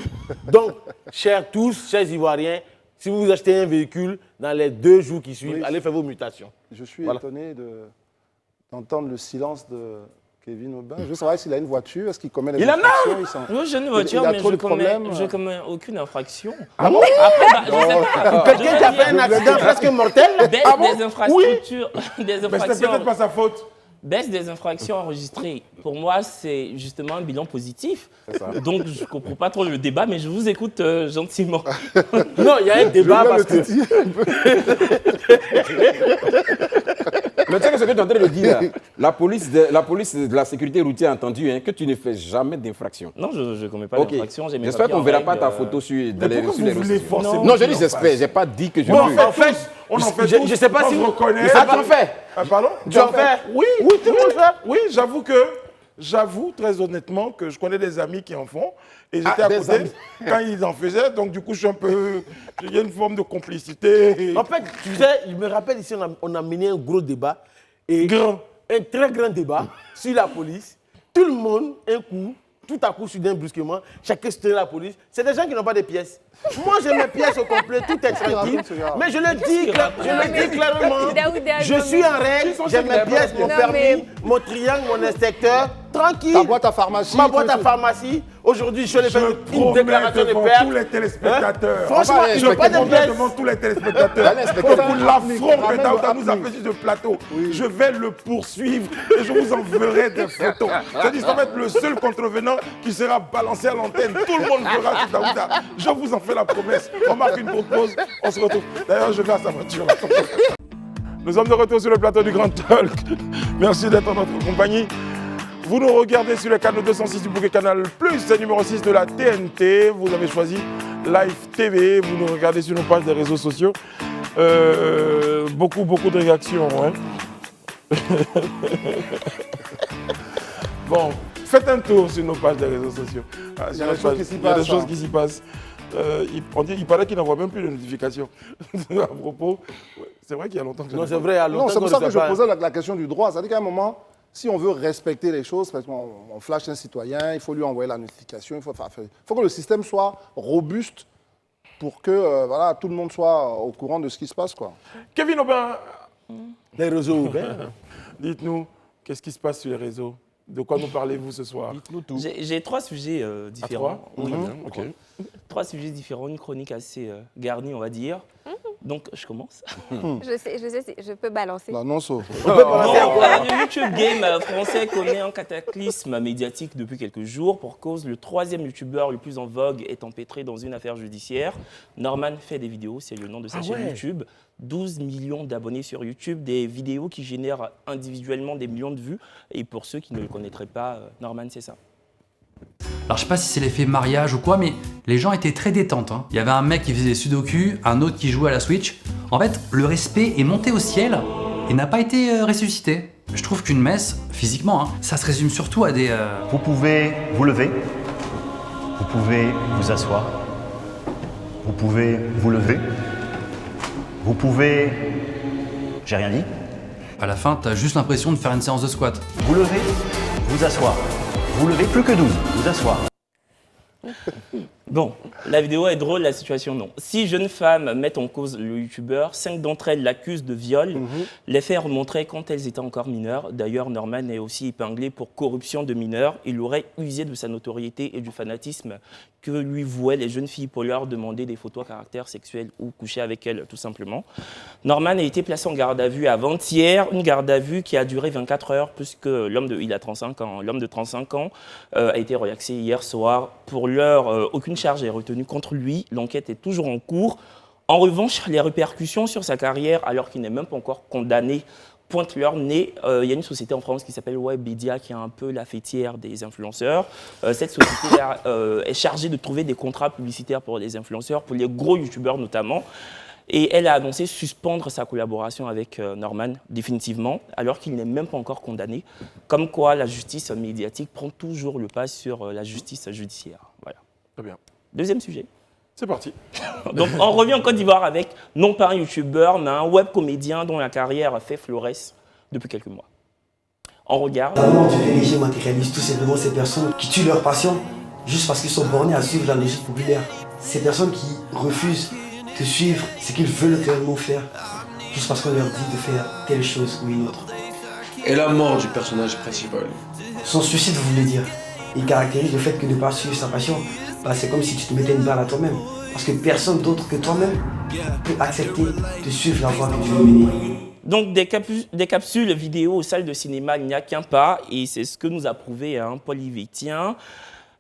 Speaker 3: Donc, chers tous, chers Ivoiriens, si vous achetez un véhicule, dans les 2 jours qui suivent, allez faire vos mutations.
Speaker 4: Je suis étonné d'entendre le silence de Kevin Aubin. Je veux savoir s'il a une voiture, est-ce qu'il commet des infractions.
Speaker 5: Oui, j'ai une voiture, mais je ne commets aucune infraction.
Speaker 3: Ah bon?
Speaker 5: Après, je sais pas.
Speaker 3: Quelqu'un qui a fait un accident presque mortel?
Speaker 5: Des infrastructures.
Speaker 1: Mais c'est peut-être pas sa faute.
Speaker 5: Baisse des infractions enregistrées. Pour moi, c'est justement un bilan positif. Donc, je ne comprends pas trop le débat, mais je vous écoute gentiment.
Speaker 3: Non, il y a un débat parce que...
Speaker 2: Mais tu sais que ce que tu es en train de dire, là, la police de la sécurité routière a entendu que tu ne fais jamais d'infraction.
Speaker 5: Non, je ne commets pas d'infraction.
Speaker 2: J'espère qu'on ne verra pas ta photo sur les réseaux sociaux.
Speaker 1: Non,
Speaker 2: non, je dis j'espère, je n'ai pas dit que je veux.
Speaker 1: En fait, on en fait tous.
Speaker 3: Je ne sais pas si vous
Speaker 1: reconnaissez.
Speaker 3: Ah, tu en fais?
Speaker 1: Pardon?
Speaker 3: Tu en fais?
Speaker 1: Oui,
Speaker 3: Oui, tout le monde fait.
Speaker 1: Oui, j'avoue très honnêtement que je connais des amis qui en font. Et j'étais à côté quand ils en faisaient. Donc, du coup, il y a une forme de complicité.
Speaker 3: En fait, tu sais, il me rappelle ici, on a mené un gros débat. Un très grand débat sur la police. Tout le monde, tout à coup, soudain, brusquement, chacun se tenait la police. C'est des gens qui n'ont pas de pièces. Moi, j'ai mes pièces au complet, tout est tranquille. Mais je le dis clairement, je suis en règle, j'ai mes pièces, mon permis, mon triangle, mon inspecteur, tranquille.
Speaker 4: Ta boîte à pharmacie.
Speaker 3: Ma boîte à pharmacie. Aujourd'hui, je vais faire une
Speaker 1: promets
Speaker 3: déclaration de
Speaker 1: devant
Speaker 3: perte.
Speaker 1: tous les téléspectateurs.
Speaker 3: Franchement,
Speaker 2: On va
Speaker 3: ils n'ont pas de
Speaker 2: respecter
Speaker 1: Je devant tous les téléspectateurs.
Speaker 2: Allez, inspectez.
Speaker 1: Pour l'affront que Daouda nous a
Speaker 4: Ramène-le.
Speaker 1: fait sur ce plateau, je vais le poursuivre et je vous enverrai des photos. C'est-à-dire, ça va être le seul contrevenant qui sera balancé à l'antenne. Tout le monde verra sur Daouda. Je vous en fais la promesse. On marque une courte pause, on se retrouve. D'ailleurs, je vais à sa voiture. Nous sommes de retour sur le plateau du Grand Talk. Merci d'être en notre compagnie. Vous nous regardez sur le canal 206 du bouquet Canal+, c'est numéro 6 de la TNT. Vous avez choisi Live TV. Vous nous regardez sur nos pages des réseaux sociaux. Beaucoup de réactions. Hein. Bon, faites un tour sur nos pages des réseaux sociaux. Ah,
Speaker 4: Il y a des choses qui s'y
Speaker 1: il y a des
Speaker 4: passent,
Speaker 1: choses
Speaker 4: hein.
Speaker 1: qui s'y passent. Il paraît qu'il n'envoie même plus de notifications. À propos, ouais, c'est vrai qu'il y a longtemps que je
Speaker 3: Non,
Speaker 1: n'ai
Speaker 3: c'est
Speaker 1: pas-
Speaker 3: vrai, à
Speaker 4: Non,
Speaker 3: longtemps
Speaker 4: c'est pour
Speaker 3: qu'on
Speaker 4: ça
Speaker 3: ne
Speaker 4: que
Speaker 3: sait
Speaker 4: je
Speaker 3: pas.
Speaker 4: posais la question du droit. C'est-à-dire qu'à un moment, si on veut respecter les choses, parce qu'on flash un citoyen, il faut lui envoyer la notification, il faut que le système soit robuste pour que voilà, tout le monde soit au courant de ce qui se passe, quoi.
Speaker 1: Kevin Aubin,
Speaker 3: Les réseaux ouverts.
Speaker 1: dites-nous, qu'est-ce qui se passe sur les réseaux? De quoi nous parlez-vous ce soir?
Speaker 3: Dites-nous tout.
Speaker 5: J'ai 3 sujets différents.
Speaker 1: Très bien, ok.
Speaker 5: 3 sujets différents, une chronique assez garnie, on va dire. Donc, je commence.
Speaker 6: Je sais, je peux balancer.
Speaker 4: L'annonce au...
Speaker 3: On peut balancer
Speaker 5: Bon,
Speaker 3: encore.
Speaker 5: le YouTube Game français connaît un cataclysme médiatique depuis quelques jours. Pour cause, le 3e youtubeur le plus en vogue est empêtré dans une affaire judiciaire. Norman fait des vidéos, c'est le nom de sa chaîne
Speaker 3: ouais.
Speaker 5: YouTube. 12 millions d'abonnés sur YouTube, des vidéos qui génèrent individuellement des millions de vues. Et pour ceux qui ne le connaîtraient pas, Norman, c'est ça.
Speaker 9: Alors je sais pas si c'est l'effet mariage ou quoi, mais les gens étaient très détentes. Hein. Il y avait un mec qui faisait des sudoku, un autre qui jouait à la Switch. En fait, le respect est monté au ciel et n'a pas été ressuscité. Je trouve qu'une messe, physiquement, hein, ça se résume surtout à des...
Speaker 10: Vous pouvez vous lever, vous pouvez vous asseoir, vous pouvez vous lever, vous pouvez... J'ai rien dit.
Speaker 9: À la fin, t'as juste l'impression de faire une séance de squat.
Speaker 10: Vous levez, vous asseoir. Vous levez plus que 12, vous asseoir.
Speaker 5: Bon, la vidéo est drôle, la situation non. 6 jeunes femmes mettent en cause le youtubeur, 5 d'entre elles l'accusent de viol. Les faits remontraient quand elles étaient encore mineures. D'ailleurs, Norman est aussi épinglé pour corruption de mineurs. Il aurait usé de sa notoriété et du fanatisme que lui vouaient les jeunes filles pour leur demander des photos à caractère sexuel ou coucher avec elles, tout simplement. Norman a été placé en garde à vue avant-hier, une garde à vue qui a duré 24 heures, puisque l'homme de 35 ans a été relaxé hier soir. Pour l'heure, aucune charge est retenue contre lui. L'enquête est toujours en cours. En revanche, les répercussions sur sa carrière, alors qu'il n'est même pas encore condamné, pointent leur nez. Il y a une société en France qui s'appelle Webedia, qui est un peu la fêtière des influenceurs. Cette société est chargée de trouver des contrats publicitaires pour les influenceurs, pour les gros youtubeurs notamment. Et elle a annoncé suspendre sa collaboration avec Norman définitivement, alors qu'il n'est même pas encore condamné. Comme quoi, la justice médiatique prend toujours le pas sur la justice judiciaire. Voilà.
Speaker 1: Très bien.
Speaker 5: Deuxième sujet.
Speaker 1: C'est parti.
Speaker 5: Donc, on revient en Côte d'Ivoire avec non pas un youtubeur, mais un web comédien dont la carrière fait florès depuis quelques mois. On regarde.
Speaker 11: La mort du VDG matérialise tout simplement ces personnes qui tuent leur passion juste parce qu'ils sont bornés à suivre la logique populaire. Ces personnes qui refusent de suivre ce qu'ils veulent réellement faire juste parce qu'on leur dit de faire telle chose ou une autre.
Speaker 12: Et la mort du personnage principal.
Speaker 11: Son suicide, vous voulez dire, il caractérise le fait que de ne pas suivre sa passion, c'est comme si tu te mettais une balle à toi-même. Parce que personne d'autre que toi-même peut accepter de suivre la voie que tu veux mener.
Speaker 5: Donc, des capsules vidéo aux salles de cinéma, il n'y a qu'un pas, et c'est ce que nous a prouvé Paul Yvétien.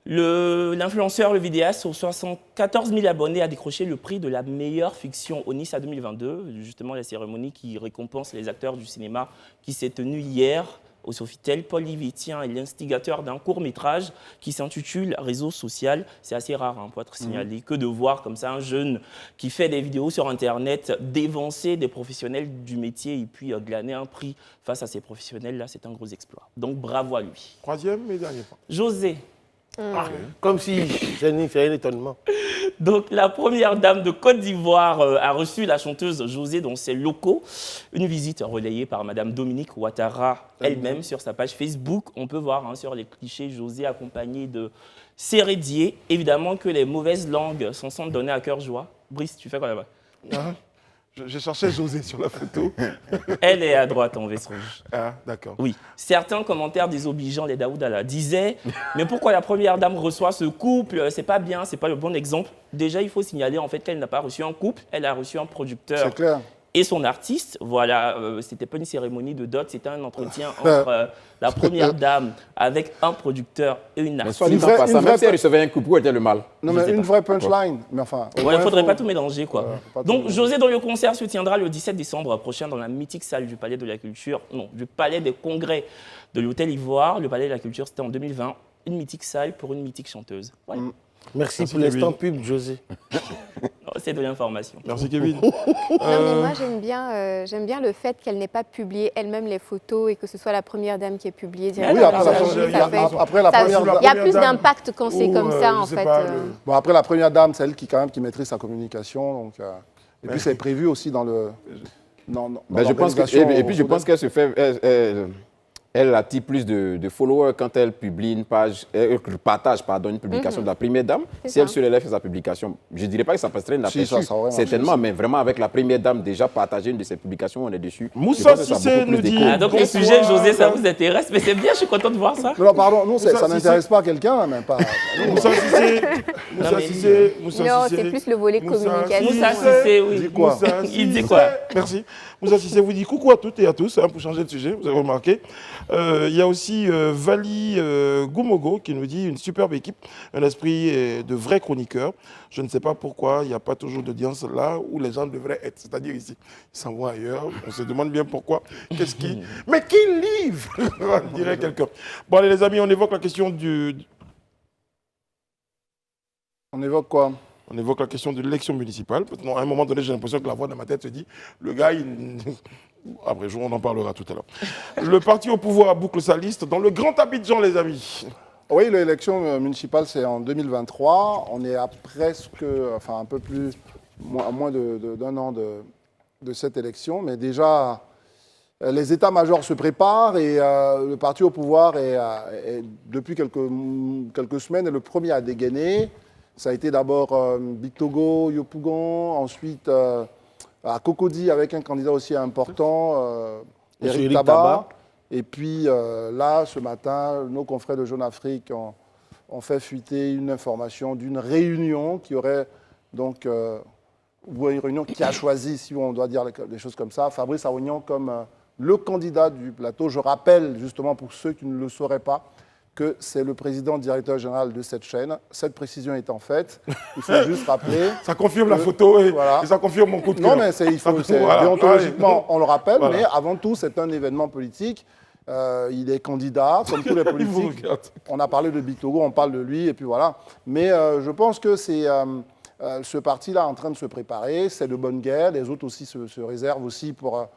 Speaker 5: L'influenceur, le vidéaste, aux 74 000 abonnés, a décroché le prix de la meilleure fiction au Nice à 2022, justement la cérémonie qui récompense les acteurs du cinéma qui s'est tenue hier au Sofitel. Paul Yvétien est l'instigateur d'un court-métrage qui s'intitule Réseau social. C'est assez rare pour être signalé que de voir comme ça un jeune qui fait des vidéos sur Internet dévancer des professionnels du métier et puis glaner un prix face à ces professionnels-là, c'est un gros exploit. Donc bravo à lui.
Speaker 1: Troisième et dernier point.
Speaker 5: José.
Speaker 3: Comme si c'est un étonnement.
Speaker 5: Donc, la première dame de Côte d'Ivoire a reçu la chanteuse José dans ses locaux. Une visite relayée par Madame Dominique Ouattara elle-même sur sa page Facebook. On peut voir sur les clichés José accompagné de Sérédier. Évidemment que les mauvaises langues s'en sont données à cœur joie. Brice, tu fais quoi là-bas?
Speaker 1: Je cherchais José sur la photo.
Speaker 5: Elle est à droite en veste rouge.
Speaker 1: Ah, d'accord.
Speaker 5: Oui. Certains commentaires désobligeants, les Daoudala, disaient « Mais pourquoi la première dame reçoit ce couple? C'est pas bien, c'est pas le bon exemple. » Déjà, il faut signaler en fait qu'elle n'a pas reçu un couple, elle a reçu un producteur.
Speaker 4: C'est clair.
Speaker 5: Et son artiste, voilà, c'était pas une cérémonie de dot, c'était un entretien entre la première dame avec un producteur et une
Speaker 2: Mais
Speaker 5: artiste.
Speaker 2: soit dit en passant, même si elle recevait un couple, où était le mal?
Speaker 4: Non, mais une vraie punchline. Mais enfin,
Speaker 5: Ouais, il ne faudrait pas tout mélanger, quoi.
Speaker 4: pas tout
Speaker 5: Donc,
Speaker 4: mélanger.
Speaker 5: José, dont le concert se tiendra le 17 décembre prochain dans la mythique salle du Palais de la Culture, non, du Palais des Congrès de l'Hôtel Ivoire. Le Palais de la Culture, c'était en 2020. Une mythique salle pour une mythique chanteuse. Voilà.
Speaker 3: Merci pour l'instant pub, José.
Speaker 5: Oh, c'est de l'information.
Speaker 1: Merci, Kevin.
Speaker 6: Non, mais moi, j'aime bien le fait qu'elle n'ait pas publié elle-même les photos et que ce soit la première dame qui ait publié directement.
Speaker 4: Oui, après,
Speaker 6: Ça
Speaker 4: après la
Speaker 6: ça-
Speaker 4: première dame.
Speaker 6: il y a plus d'impact quand c'est comme ça, en fait.
Speaker 4: Bon, après, la première dame, c'est elle qui maîtrise sa communication. Donc, et puis, c'est prévu aussi dans le.
Speaker 2: Je pense que, et puis, je pense qu'elle se fait. Elle attire plus de followers quand elle publie une page, elle partage une publication de la première dame. Si elle sur elle fait sa publication, je ne dirais pas que ça passerait inaperçu, certainement, mais vraiment avec la première dame déjà partager une de ses publications, on est dessus.
Speaker 1: Moussa Cissé nous dit...
Speaker 5: donc le sujet, José, ça vous intéresse, mais c'est bien, je suis content de voir ça.
Speaker 4: Non, pardon, non, ça n'intéresse pas quelqu'un, même pas.
Speaker 1: Moussa Cissé,
Speaker 6: Non, c'est plus le volet communication.
Speaker 5: Moussa Cissé, oui.
Speaker 4: Il dit quoi?
Speaker 5: Il dit quoi?
Speaker 1: Merci. Moussa Cissé vous dit coucou à toutes et à tous, pour changer de sujet, vous avez remarqué. Il y a aussi Vali Goumogo qui nous dit une superbe équipe, un esprit de vrai chroniqueur. Je ne sais pas pourquoi il n'y a pas toujours d'audience là où les gens devraient être, c'est-à-dire ici. Ils s'en vont ailleurs, on se demande bien pourquoi. Qu'est-ce qui... Mais qui livre dirait quelqu'un. Bon allez les amis, on évoque la question du...
Speaker 4: On évoque quoi?
Speaker 1: On évoque la question de l'élection municipale. À un moment donné, j'ai l'impression que la voix dans ma tête se dit, le gars, après, on en parlera tout à l'heure. Le parti au pouvoir boucle sa liste dans le Grand Abidjan, les amis.
Speaker 4: Oui, l'élection municipale, c'est en 2023. On est à presque, enfin un peu plus, à moins d'un an de cette élection. Mais déjà, les états-majors se préparent et le parti au pouvoir est depuis quelques semaines, est le premier à dégainer. Ça a été d'abord Big Togo, Yopougon, ensuite à Cocody avec un candidat aussi important, Eric Tabar. Et puis là, ce matin, nos confrères de Jeune Afrique ont fait fuiter une information d'une réunion qui aurait donc, ou une réunion qui a choisi, si on doit dire des choses comme ça, Fabrice Awonian comme le candidat du plateau. Je rappelle justement pour ceux qui ne le sauraient pas, que c'est le président directeur général de cette chaîne. Cette précision étant faite, il faut juste rappeler...
Speaker 1: Ça confirme la photo et ça confirme mon coup de cœur.
Speaker 4: Non, mais déontologiquement, on le rappelle, mais avant tout, c'est un événement politique. Il est candidat, comme tous les politiques. On a parlé de Big Togo, on parle de lui, et puis voilà. Mais je pense que c'est ce parti-là en train de se préparer. C'est de bonne guerre. Les autres aussi se réservent aussi pour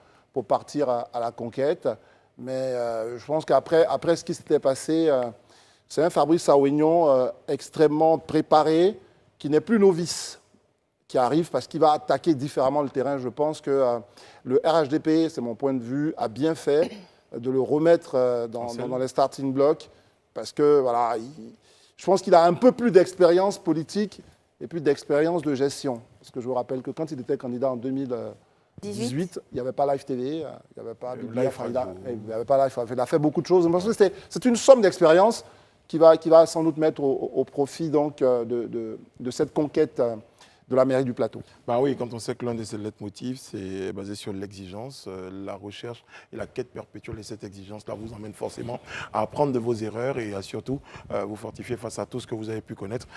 Speaker 4: partir à la conquête. Mais je pense qu'après ce qui s'était passé, c'est un Fabrice Awonian extrêmement préparé, qui n'est plus novice, qui arrive parce qu'il va attaquer différemment le terrain. Je pense que le RHDP, c'est mon point de vue, a bien fait de le remettre dans les starting blocks, parce que voilà, je pense qu'il a un peu plus d'expérience politique et plus d'expérience de gestion. Parce que je vous rappelle que quand il était candidat en 2018, il n'y avait pas Live TV, il n'y avait pas Biblia, il avait pas Live. Il a fait beaucoup de choses. C'est une somme d'expérience qui va sans doute mettre au profit donc, de cette conquête de la mairie du plateau.
Speaker 1: Bah oui, quand on sait que l'un de ses leitmotifs, c'est basé sur l'exigence, la recherche et la quête perpétuelle. Et cette exigence-là vous emmène forcément à apprendre de vos erreurs et à surtout vous fortifier face à tout ce que vous avez pu connaître.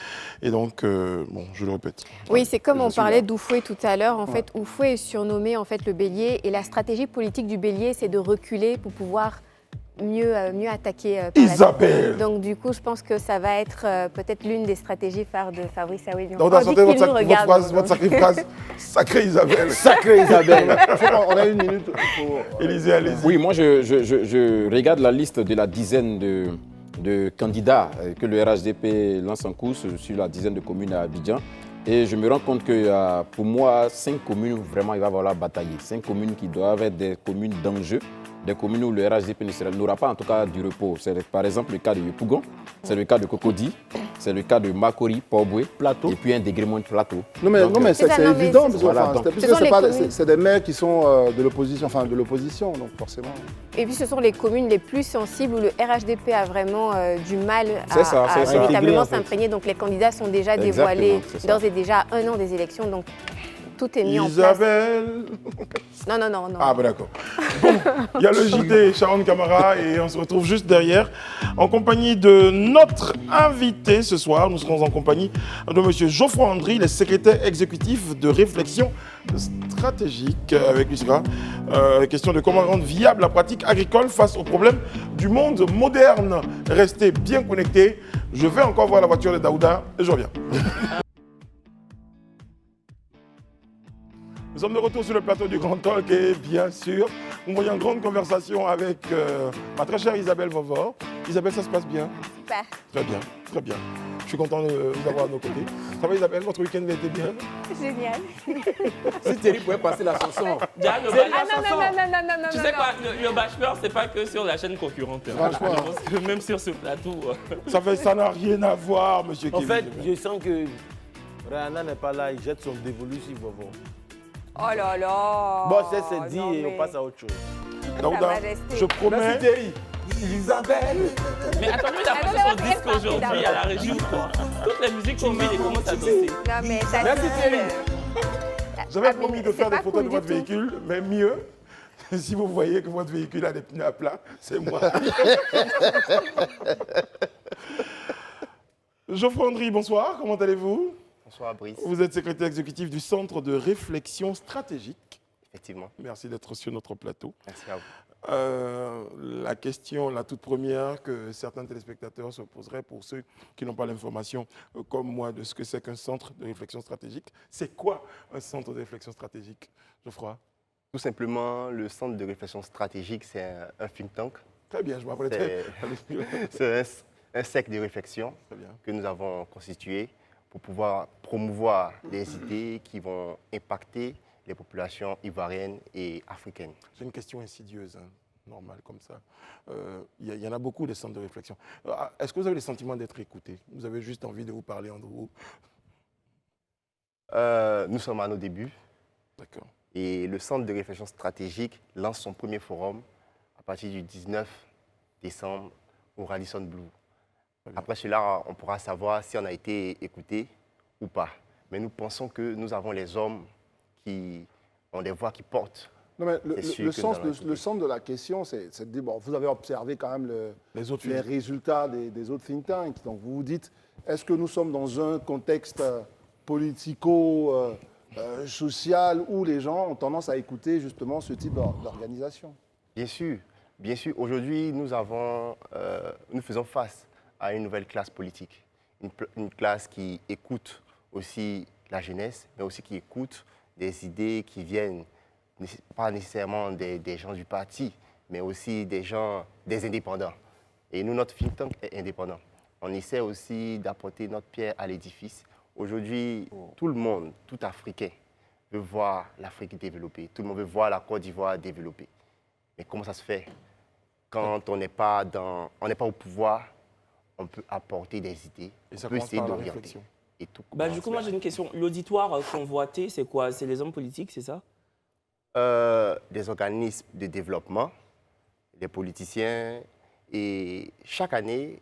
Speaker 1: Et donc, bon, je le répète.
Speaker 6: Oui, c'est comme on parlait d'Oufoué tout à l'heure. En fait, Oufoué est surnommé en fait, le bélier. Et la stratégie politique du bélier, c'est de reculer pour pouvoir mieux attaquer par
Speaker 1: Isabelle.
Speaker 6: Donc du coup, je pense que ça va être peut-être l'une des stratégies phares de Fabrice Awonian.
Speaker 1: Donc, votre sacrée phrase, sacrée Isabelle.
Speaker 4: Sacrée Isabelle. On a une minute pour...
Speaker 1: Élisée, allez-y.
Speaker 2: Oui, moi je regarde la liste de la dizaine de candidats que le RHDP lance en course sur la dizaine de communes à Abidjan. Et je me rends compte que pour moi, 5 communes, vraiment, il va falloir batailler. 5 communes qui doivent être des communes d'enjeu. Des communes où le RHDP n'aura pas en tout cas du repos. C'est par exemple le cas de Yopougon, c'est le cas de Cocody, C'est le cas de Makori, Port-Boué,
Speaker 3: Plateau.
Speaker 2: et puis un Degremont Plateau.
Speaker 4: Non, mais,
Speaker 2: Donc,
Speaker 4: non, mais c'est
Speaker 6: ça, non, mais
Speaker 4: évident,
Speaker 6: c'est-
Speaker 4: parce que,
Speaker 2: Voilà,
Speaker 4: enfin,
Speaker 2: donc-
Speaker 4: puisque
Speaker 6: Ce sont
Speaker 4: c'est
Speaker 6: les
Speaker 4: pas-
Speaker 6: communes.
Speaker 4: c'est des maires qui sont de l'opposition, donc forcément.
Speaker 6: Et puis ce sont les communes les plus sensibles où le RHDP a vraiment du mal
Speaker 2: C'est ça,
Speaker 6: à
Speaker 2: c'est ça.
Speaker 6: véritablement
Speaker 3: Intégrer, en fait.
Speaker 6: s'imprégner. Donc les candidats sont déjà
Speaker 2: Exactement,
Speaker 6: dévoilés
Speaker 2: c'est ça.
Speaker 6: d'ores et déjà à 1 an des élections. Donc tout est mis en place.
Speaker 1: Isabelle.
Speaker 6: Non, non, non, non.
Speaker 1: Ah, ben d'accord. Bon, il y a le JT Sharon Camara et on se retrouve juste derrière en compagnie de notre invité ce soir. Nous serons en compagnie de M. Geoffroy Andry, le secrétaire exécutif de Réflexion Stratégique. Avec lui sera question de comment rendre viable la pratique agricole face aux problèmes du monde moderne. Restez bien connectés. Je vais encore voir la voiture de Daouda et je reviens. Nous sommes de retour sur le plateau du Grand Talk et bien sûr, nous voyons une grande conversation avec ma très chère Isabelle Vovor. Isabelle, ça se passe bien?
Speaker 6: Super.
Speaker 1: Très bien, très bien. Je suis content de vous avoir à nos côtés. Ça va Isabelle, votre week-end a été bien?
Speaker 6: Génial.
Speaker 2: Si Thierry pouvait passer la chanson.
Speaker 5: Diane, le
Speaker 6: Ah non, non, non, non, non, non,
Speaker 5: Tu
Speaker 6: non,
Speaker 5: sais
Speaker 6: non.
Speaker 5: quoi, le bachelor, c'est pas que sur la chaîne concurrente.
Speaker 4: Franchement.
Speaker 5: Je pense que même sur ce plateau.
Speaker 1: Ça n'a rien à voir, monsieur
Speaker 3: En
Speaker 1: Kevin.
Speaker 3: fait, je sens que Rihanna n'est pas là, il jette son dévolu sur Vovo.
Speaker 6: Oh là là.
Speaker 3: Bon, c'est dit
Speaker 6: Non,
Speaker 3: et
Speaker 6: mais
Speaker 3: on passe à autre chose.
Speaker 1: Daouda,
Speaker 6: va rester.
Speaker 1: je promets.
Speaker 3: Merci Thierry.
Speaker 5: Mais attends, lui, il a
Speaker 6: Ah,
Speaker 5: fait
Speaker 6: non,
Speaker 5: son
Speaker 6: non,
Speaker 5: disque
Speaker 6: non,
Speaker 5: aujourd'hui
Speaker 6: non.
Speaker 5: à la région. Quoi. Toutes les musiques qu'on met, il commence à danser.
Speaker 6: Non, mais ça
Speaker 3: Merci, Thierry.
Speaker 1: J'avais
Speaker 6: Ah, mais
Speaker 1: promis de
Speaker 6: c'est
Speaker 1: faire des
Speaker 6: pas
Speaker 1: photos
Speaker 6: cool
Speaker 1: de
Speaker 6: du
Speaker 1: votre
Speaker 6: tout.
Speaker 1: véhicule, mais mieux, si vous voyez que votre véhicule a des pneus à plat, c'est moi. Geoffroy Andry, bonsoir, comment allez-vous?
Speaker 13: Bonsoir Brice,
Speaker 1: Vous êtes secrétaire exécutif du Centre de réflexion stratégique.
Speaker 13: effectivement.
Speaker 1: Merci d'être sur notre plateau.
Speaker 13: Merci à vous.
Speaker 1: La question, la toute première que certains téléspectateurs se poseraient pour ceux qui n'ont pas l'information comme moi de ce que c'est qu'un centre de réflexion stratégique. C'est quoi un centre de réflexion stratégique, Geoffroy?
Speaker 13: Tout simplement, le Centre de réflexion stratégique, c'est un think tank.
Speaker 1: Très bien, je m'appelle très
Speaker 13: C'est un cercle de réflexion
Speaker 1: Très bien.
Speaker 13: que nous avons constitué pour pouvoir promouvoir des idées qui vont impacter les populations ivoiriennes et africaines.
Speaker 1: J'ai une question insidieuse, hein, normale comme ça. Il y en a beaucoup de centres de réflexion. Est-ce que vous avez le sentiment d'être écouté? Vous avez juste envie de vous parler entre vous?
Speaker 13: Nous sommes à nos débuts
Speaker 1: D'accord.
Speaker 13: et le Centre de réflexion stratégique lance son premier forum à partir du 19 décembre au Radisson Blu. Après cela, on pourra savoir si on a été écouté ou pas. Mais nous pensons que nous avons les hommes qui ont des voix qui portent.
Speaker 4: Non, mais
Speaker 13: C'est sûr
Speaker 4: le
Speaker 13: que
Speaker 4: sens,
Speaker 13: nous allons écouter.
Speaker 4: le centre de la question, c'est de dire, bon, vous avez observé quand même
Speaker 1: Les
Speaker 4: résultats des autres think tanks. Donc vous vous dites, est-ce que nous sommes dans un contexte politico-social où les gens ont tendance à écouter justement ce type d'organisation?
Speaker 13: Bien sûr. Aujourd'hui, nous faisons face à une nouvelle classe politique. Une classe qui écoute aussi la jeunesse, mais aussi qui écoute des idées qui viennent, pas nécessairement des gens du parti, mais aussi des indépendants. Et nous, notre think tank est indépendant. On essaie aussi d'apporter notre pierre à l'édifice. Aujourd'hui, tout le monde, tout Africain, veut voir l'Afrique développer. Tout le monde veut voir la Côte d'Ivoire développer. Mais comment ça se fait? Quand on n'est pas au pouvoir, on peut apporter des idées,
Speaker 1: Et ça
Speaker 13: on peut
Speaker 1: commence
Speaker 13: essayer
Speaker 1: par la
Speaker 13: d'orienter.
Speaker 1: réflexion.
Speaker 13: Et tout
Speaker 5: Bah, du
Speaker 13: commence
Speaker 5: coup, moi,
Speaker 13: là.
Speaker 5: j'ai une question. L'auditoire convoité, c'est quoi? C'est les hommes politiques, c'est ça?
Speaker 13: Des organismes de développement, des politiciens. Et chaque année,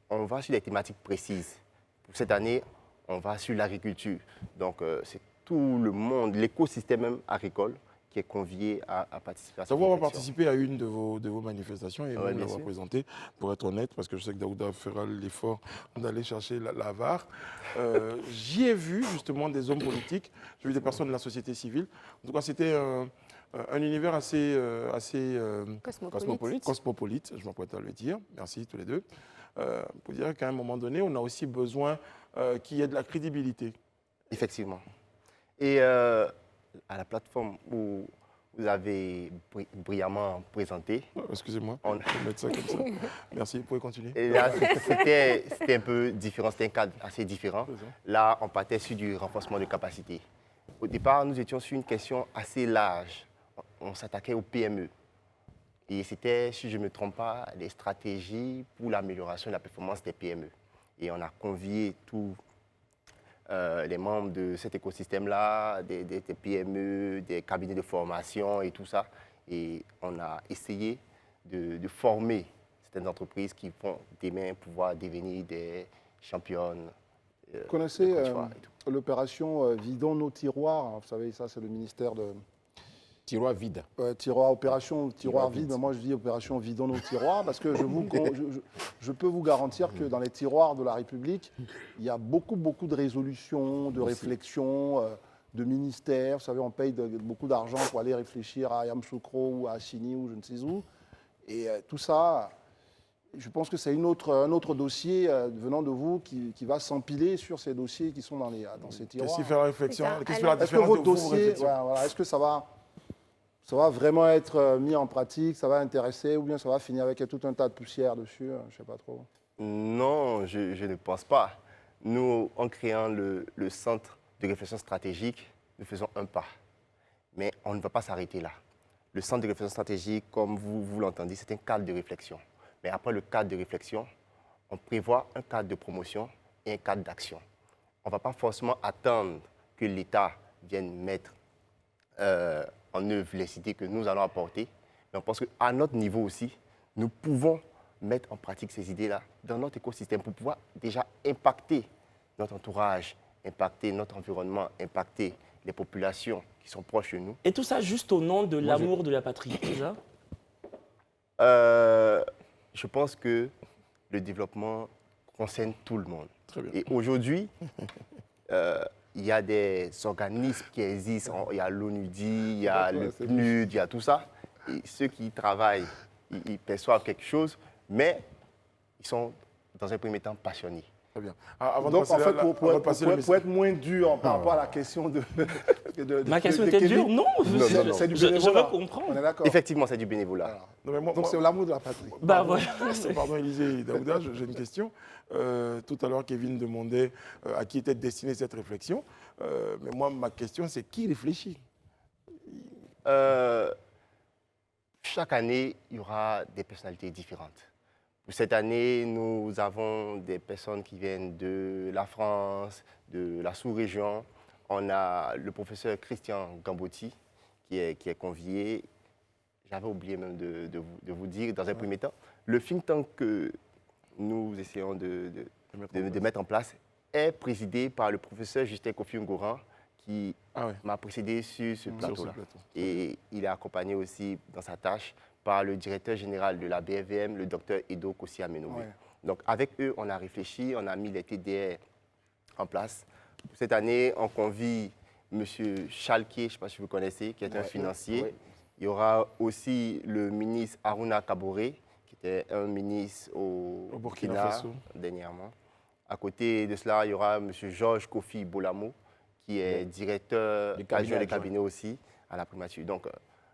Speaker 13: on va sur des thématiques précises. Pour cette année, on va sur l'agriculture. Donc, c'est tout le monde, l'écosystème même agricole qui est convié à participer à
Speaker 1: Ça
Speaker 13: cette
Speaker 1: vous avoir
Speaker 13: réflexion.
Speaker 1: participé à une de vos manifestations et
Speaker 13: Ouais,
Speaker 1: même
Speaker 13: bien
Speaker 1: l'avoir
Speaker 13: sûr.
Speaker 1: présentée, pour être honnête, parce que je sais que Daouda fera l'effort d'aller chercher la VAR. J'y ai vu justement des hommes politiques, j'ai vu des personnes de la société civile. En tout cas, c'était un univers assez cosmopolite, je m'apprête à le dire. Merci tous les deux. Pour dire qu'à un moment donné, on a aussi besoin qu'il y ait de la crédibilité.
Speaker 13: Effectivement. Et à la plateforme où vous avez brillamment présenté.
Speaker 1: Excusez-moi, je vais mettre ça comme ça. Merci, vous pouvez continuer.
Speaker 13: Et là, c'était un peu différent, c'était un cadre assez différent. Là, on partait sur du renforcement de capacité. Au départ, nous étions sur une question assez large. On s'attaquait aux PME. Et c'était, si je ne me trompe pas, des stratégies pour l'amélioration de la performance des PME. Et on a convié tous les membres de cet écosystème-là, des PME, des cabinets de formation et tout ça. Et on a essayé de former certaines entreprises qui vont demain pouvoir devenir des championnes.
Speaker 4: Vous connaissez l'opération Vidons nos tiroirs. Vous savez, ça, c'est le ministère de...
Speaker 2: Tiroir vide.
Speaker 4: Opération tiroir vide. Mais moi, je dis opération Vidons nos tiroirs parce que je peux vous garantir que dans les tiroirs de la République, il y a beaucoup de résolutions, de réflexions, de ministères. Vous savez, on paye beaucoup d'argent pour aller réfléchir à Yamoussoukro ou à Assini ou je ne sais où. Et tout ça... Je pense que c'est un autre dossier venant de vous qui va s'empiler sur ces dossiers qui sont dans ces tiroirs.
Speaker 1: Qu'est-ce qui fait la réflexion?
Speaker 4: Qu'est-ce qui fait la différence de vos réflexions? Est-ce que ça va vraiment être mis en pratique, ça va intéresser ou bien ça va finir avec tout un tas de poussière dessus? Je ne sais pas trop.
Speaker 13: Non, je ne pense pas. Nous, en créant le centre de réflexion stratégique, nous faisons un pas. Mais on ne va pas s'arrêter là. Le centre de réflexion stratégique, comme vous l'entendez, c'est un cadre de réflexion. Mais après le cadre de réflexion, on prévoit un cadre de promotion et un cadre d'action. On ne va pas forcément attendre que l'État vienne mettre en œuvre les idées que nous allons apporter. Mais on pense qu'à notre niveau aussi, nous pouvons mettre en pratique ces idées-là dans notre écosystème pour pouvoir déjà impacter notre entourage, impacter notre environnement, impacter les populations qui sont proches de nous.
Speaker 5: Et tout ça juste au nom de l'amour de la patrie, c'est ça?
Speaker 13: Je pense que le développement concerne tout le monde.
Speaker 1: Très bien.
Speaker 13: Et aujourd'hui, il y a des organismes qui existent. Il y a l'ONUDI, il y a le PNUD, il y a tout ça. Et ceux qui y travaillent, ils perçoivent quelque chose, mais ils sont, dans un premier temps, passionnés.
Speaker 1: Très bien.
Speaker 4: Donc, en fait, pour être moins dur par rapport à la question de
Speaker 5: ma question était dure? Non,
Speaker 4: c'est du bénévolat.
Speaker 5: Je veux comprendre.
Speaker 4: On est d'accord.
Speaker 13: Effectivement, c'est du bénévolat.
Speaker 4: Donc, c'est l'amour de la patrie.
Speaker 5: Bah voilà.
Speaker 1: Pardon, Élisée Daouda, j'ai une question. Tout à l'heure, Kevin demandait à qui était destinée cette réflexion. Mais moi, ma question, c'est qui réfléchit?
Speaker 13: Chaque année, il y aura des personnalités différentes. Cette année, nous avons des personnes qui viennent de la France, de la sous-région. On a le professeur Christian Gambotti qui est convié. J'avais oublié même de vous dire, dans un premier temps, le think tank que nous essayons de mettre en place est présidé par le professeur Justin Kofi Ngoran qui m'a précédé sur ce plateau-là. Et il est accompagné aussi dans sa tâche par le directeur général de la BFVM, le docteur Edo Kossi Amenobé. Ouais. Donc avec eux, on a réfléchi, on a mis les TDR en place. Cette année, on convie M. Chalké, je ne sais pas si vous connaissez, qui est un financier. Ouais. Il y aura aussi le ministre Aruna Kaboré, qui était un ministre au Burkina Faso dernièrement. À côté de cela, il y aura M. Georges Kofi Bolamo, qui est directeur adjoint des cabinets aussi à la primature. Donc,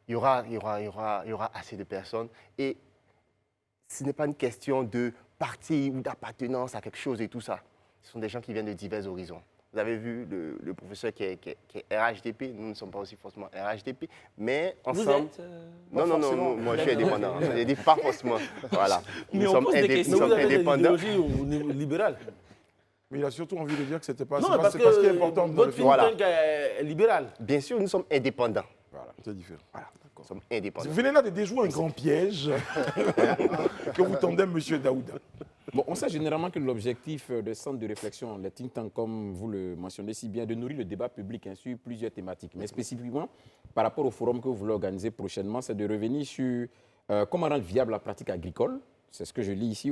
Speaker 13: il y aura assez de personnes. Et ce n'est pas une question de parti ou d'appartenance à quelque chose et tout ça. Ce sont des gens qui viennent de divers horizons. Vous avez vu le professeur qui est RHDP. Nous ne sommes pas aussi forcément RHDP, mais ensemble... Vous êtes, non, moi je suis indépendant. Je ne dis pas forcément. Voilà.
Speaker 3: Mais nous sommes indépendants. Au niveau libéral.
Speaker 1: Mais il a surtout envie de dire que ce n'était pas,
Speaker 3: non,
Speaker 1: parce que ce qui est important dans le
Speaker 3: film. Votre think tank est libéral.
Speaker 13: Bien sûr, nous sommes indépendants.
Speaker 1: Voilà, c'est différent. Voilà,
Speaker 13: nous sommes indépendants.
Speaker 1: Vous venez là de déjouer un grand piège que vous tendez, M. Daouda.
Speaker 2: Bon, on sait généralement que l'objectif des centres de réflexion, les think tanks, comme vous le mentionnez si bien, de nourrir le débat public sur plusieurs thématiques. Mais spécifiquement, par rapport au forum que vous voulez organiser prochainement, c'est de revenir sur comment rendre viable la pratique agricole. C'est ce que je lis ici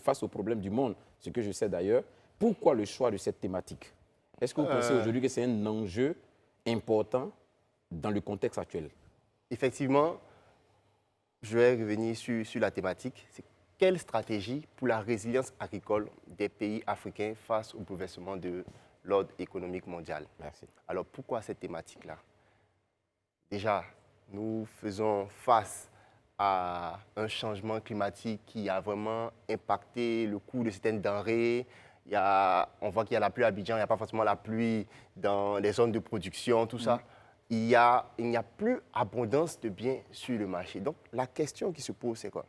Speaker 2: face aux problèmes du monde, ce que je sais d'ailleurs. Pourquoi le choix de cette thématique? Est-ce que vous pensez aujourd'hui que c'est un enjeu important dans le contexte actuel?
Speaker 13: Effectivement, je vais revenir sur la thématique. C'est quelle stratégie pour la résilience agricole des pays africains face au bouleversement de l'ordre économique mondial?
Speaker 2: Merci.
Speaker 13: Alors, pourquoi cette thématique-là? Déjà, nous faisons face à un changement climatique qui a vraiment impacté le coût de certaines denrées. On voit qu'il y a la pluie à Abidjan, il n'y a pas forcément la pluie dans les zones de production, tout ça. Il n'y a plus abondance de biens sur le marché. Donc, la question qui se pose, c'est quoi?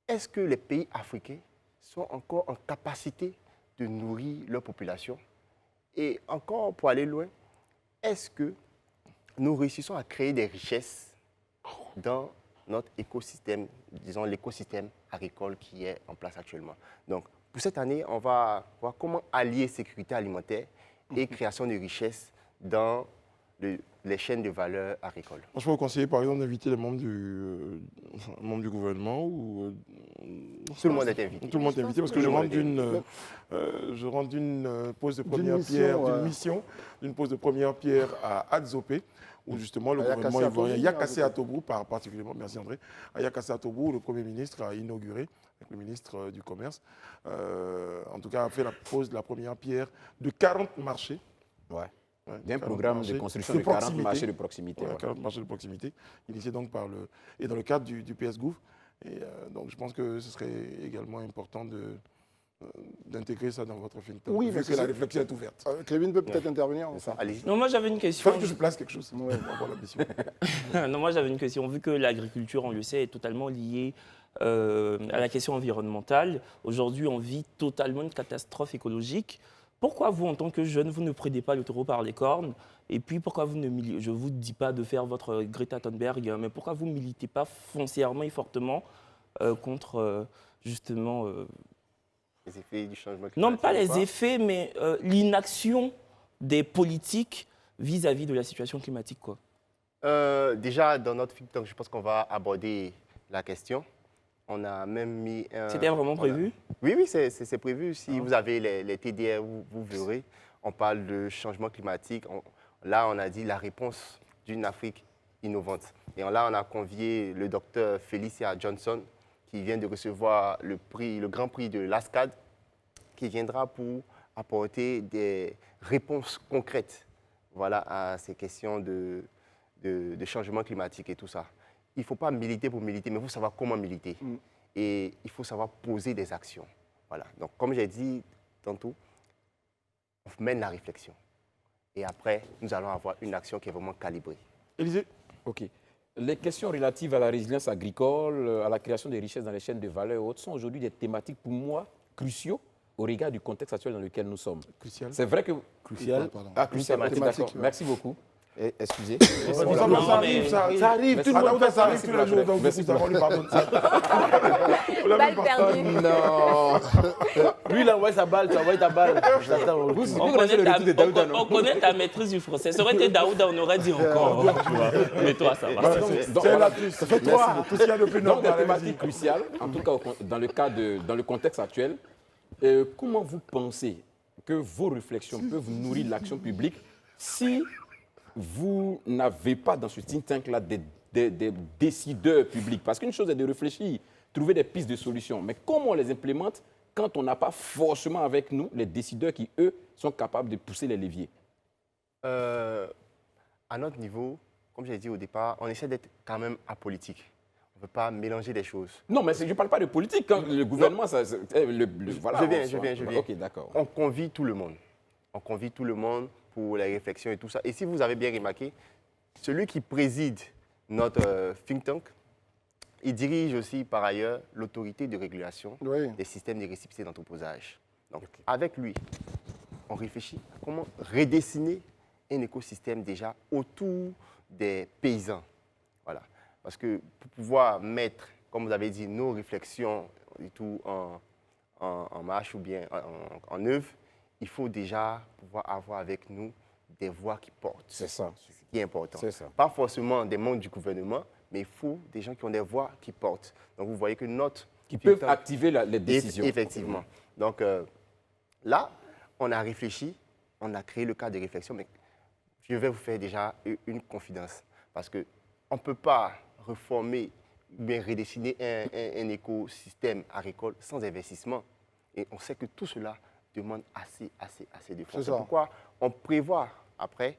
Speaker 13: Est-ce que les pays africains sont encore en capacité de nourrir leur population. Et encore, pour aller loin, est-ce que nous réussissons à créer des richesses dans notre écosystème, disons l'écosystème agricole qui est en place actuellement? Donc, pour cette année, on va voir comment allier sécurité alimentaire et création de richesses dans les chaînes de valeur agricoles.
Speaker 1: Je peux vous conseiller, par exemple, d'inviter les membres du gouvernement ou...
Speaker 13: Tout le monde est invité.
Speaker 1: Tout le monde est invité parce que je rentre d'une pose de première pierre, d'une pose de première pierre à Adzopé, où justement le gouvernement ivoirien, Yakassé Atobrou, particulièrement, merci André, à Yakassé Atobrou, le Premier ministre a inauguré, avec le ministre du Commerce, en tout cas a fait la pose de la première pierre de 40 marchés.
Speaker 2: Ouais. Il y a un programme de construction de 40 marchés de proximité.
Speaker 1: Ouais, 40 marchés de proximité, initié donc par et dans le cadre du PS Gouv. Et donc je pense que ce serait également important d'intégrer ça dans votre think tank,
Speaker 4: oui,
Speaker 1: vu que la réflexion est ouverte.
Speaker 4: Kevin peut peut-être intervenir.
Speaker 13: Allez-y.
Speaker 5: Non, moi j'avais une question.
Speaker 1: Il faut que je place quelque chose.
Speaker 4: Ouais.
Speaker 5: Non, moi j'avais une question. Vu que l'agriculture, on le sait, est totalement liée à la question environnementale, aujourd'hui on vit totalement une catastrophe écologique. Pourquoi vous, en tant que jeune, vous ne prenez pas le taureau par les cornes? Et puis pourquoi vous ne je ne vous dis pas de faire votre Greta Thunberg, mais pourquoi vous ne militez pas foncièrement et fortement contre justement...
Speaker 13: les effets du changement climatique?
Speaker 5: Non, pas les effets, mais l'inaction des politiques vis-à-vis de la situation climatique, quoi.
Speaker 13: Déjà, dans notre think tank, je pense qu'on va aborder la question. On a même mis un...
Speaker 5: C'était vraiment prévu?
Speaker 13: Oui, c'est prévu. Si vous avez les TDR, vous verrez. On parle de changement climatique. Là, on a dit la réponse d'une Afrique innovante. Et là, on a convié le docteur Felicia Johnson, qui vient de recevoir le grand prix de l'ASCAD, qui viendra pour apporter des réponses concrètes, voilà, à ces questions de changement climatique et tout ça. Il ne faut pas militer pour militer, mais il faut savoir comment militer. Et il faut savoir poser des actions. Voilà. Donc, comme j'ai dit tantôt, on mène la réflexion. Et après, nous allons avoir une action qui est vraiment calibrée.
Speaker 1: Élisée?
Speaker 2: OK. Les questions relatives à la résilience agricole, à la création des richesses dans les chaînes de valeur et autres sont aujourd'hui des thématiques pour moi cruciaux au regard du contexte actuel dans lequel nous sommes.
Speaker 1: Crucial.
Speaker 2: C'est vrai que...
Speaker 3: Crucial.
Speaker 2: Ah, crucial, ok, d'accord. Merci beaucoup. Excusez.
Speaker 1: Ça arrive, tout le monde ça arrive tous les jours, donc nous avons lui pardonne ça.
Speaker 6: Balle perdue.
Speaker 2: Non.
Speaker 3: Lui, il a envoyé sa balle, tu as envoyé ta balle.
Speaker 5: On connaît ta maîtrise du français. Ça aurait été Daouda, on aurait dit encore. Mais toi, ça va.
Speaker 1: C'est la plus. Fais-toi tout ce qu'il y a de plus
Speaker 2: Donc,
Speaker 1: normal.
Speaker 2: des thématiques cruciales, en tout cas dans le contexte actuel. Comment vous pensez que vos réflexions peuvent nourrir l'action publique si vous n'avez pas dans ce think tank-là des décideurs publics? Parce qu'une chose est de réfléchir, trouver des pistes de solutions, mais comment on les implémente quand on n'a pas forcément avec nous les décideurs qui, eux, sont capables de pousser les leviers?
Speaker 13: À notre niveau, comme j'ai dit au départ, on essaie d'être quand même apolitique. On ne peut pas mélanger les choses.
Speaker 2: Non, mais je ne parle pas de politique. Quand le gouvernement, voilà,
Speaker 13: je viens.
Speaker 2: OK, d'accord.
Speaker 13: On convie tout le monde. On convie tout le monde pour les réflexions et tout ça. Et si vous avez bien remarqué, celui qui préside notre think tank, il dirige aussi par ailleurs l'autorité de régulation des systèmes de récépissé d'entreposage. Donc, avec lui, on réfléchit à comment redessiner un écosystème déjà autour des paysans. Voilà. Parce que pour pouvoir mettre, comme vous avez dit, nos réflexions et tout en marche ou bien en œuvre, il faut déjà pouvoir avoir avec nous des voix qui portent.
Speaker 2: C'est ça.
Speaker 13: Ce qui est important.
Speaker 2: C'est ça.
Speaker 13: Pas forcément des membres du gouvernement, mais il faut des gens qui ont des voix qui portent. Donc vous voyez que
Speaker 2: qui peuvent activer les décisions.
Speaker 13: Effectivement. Donc là, on a réfléchi, on a créé le cadre de réflexion, mais je vais vous faire déjà une confidence. Parce qu'on ne peut pas reformer ou bien redessiner un écosystème agricole sans investissement. Et on sait que tout cela demande assez de fonds. C'est pourquoi on prévoit, après,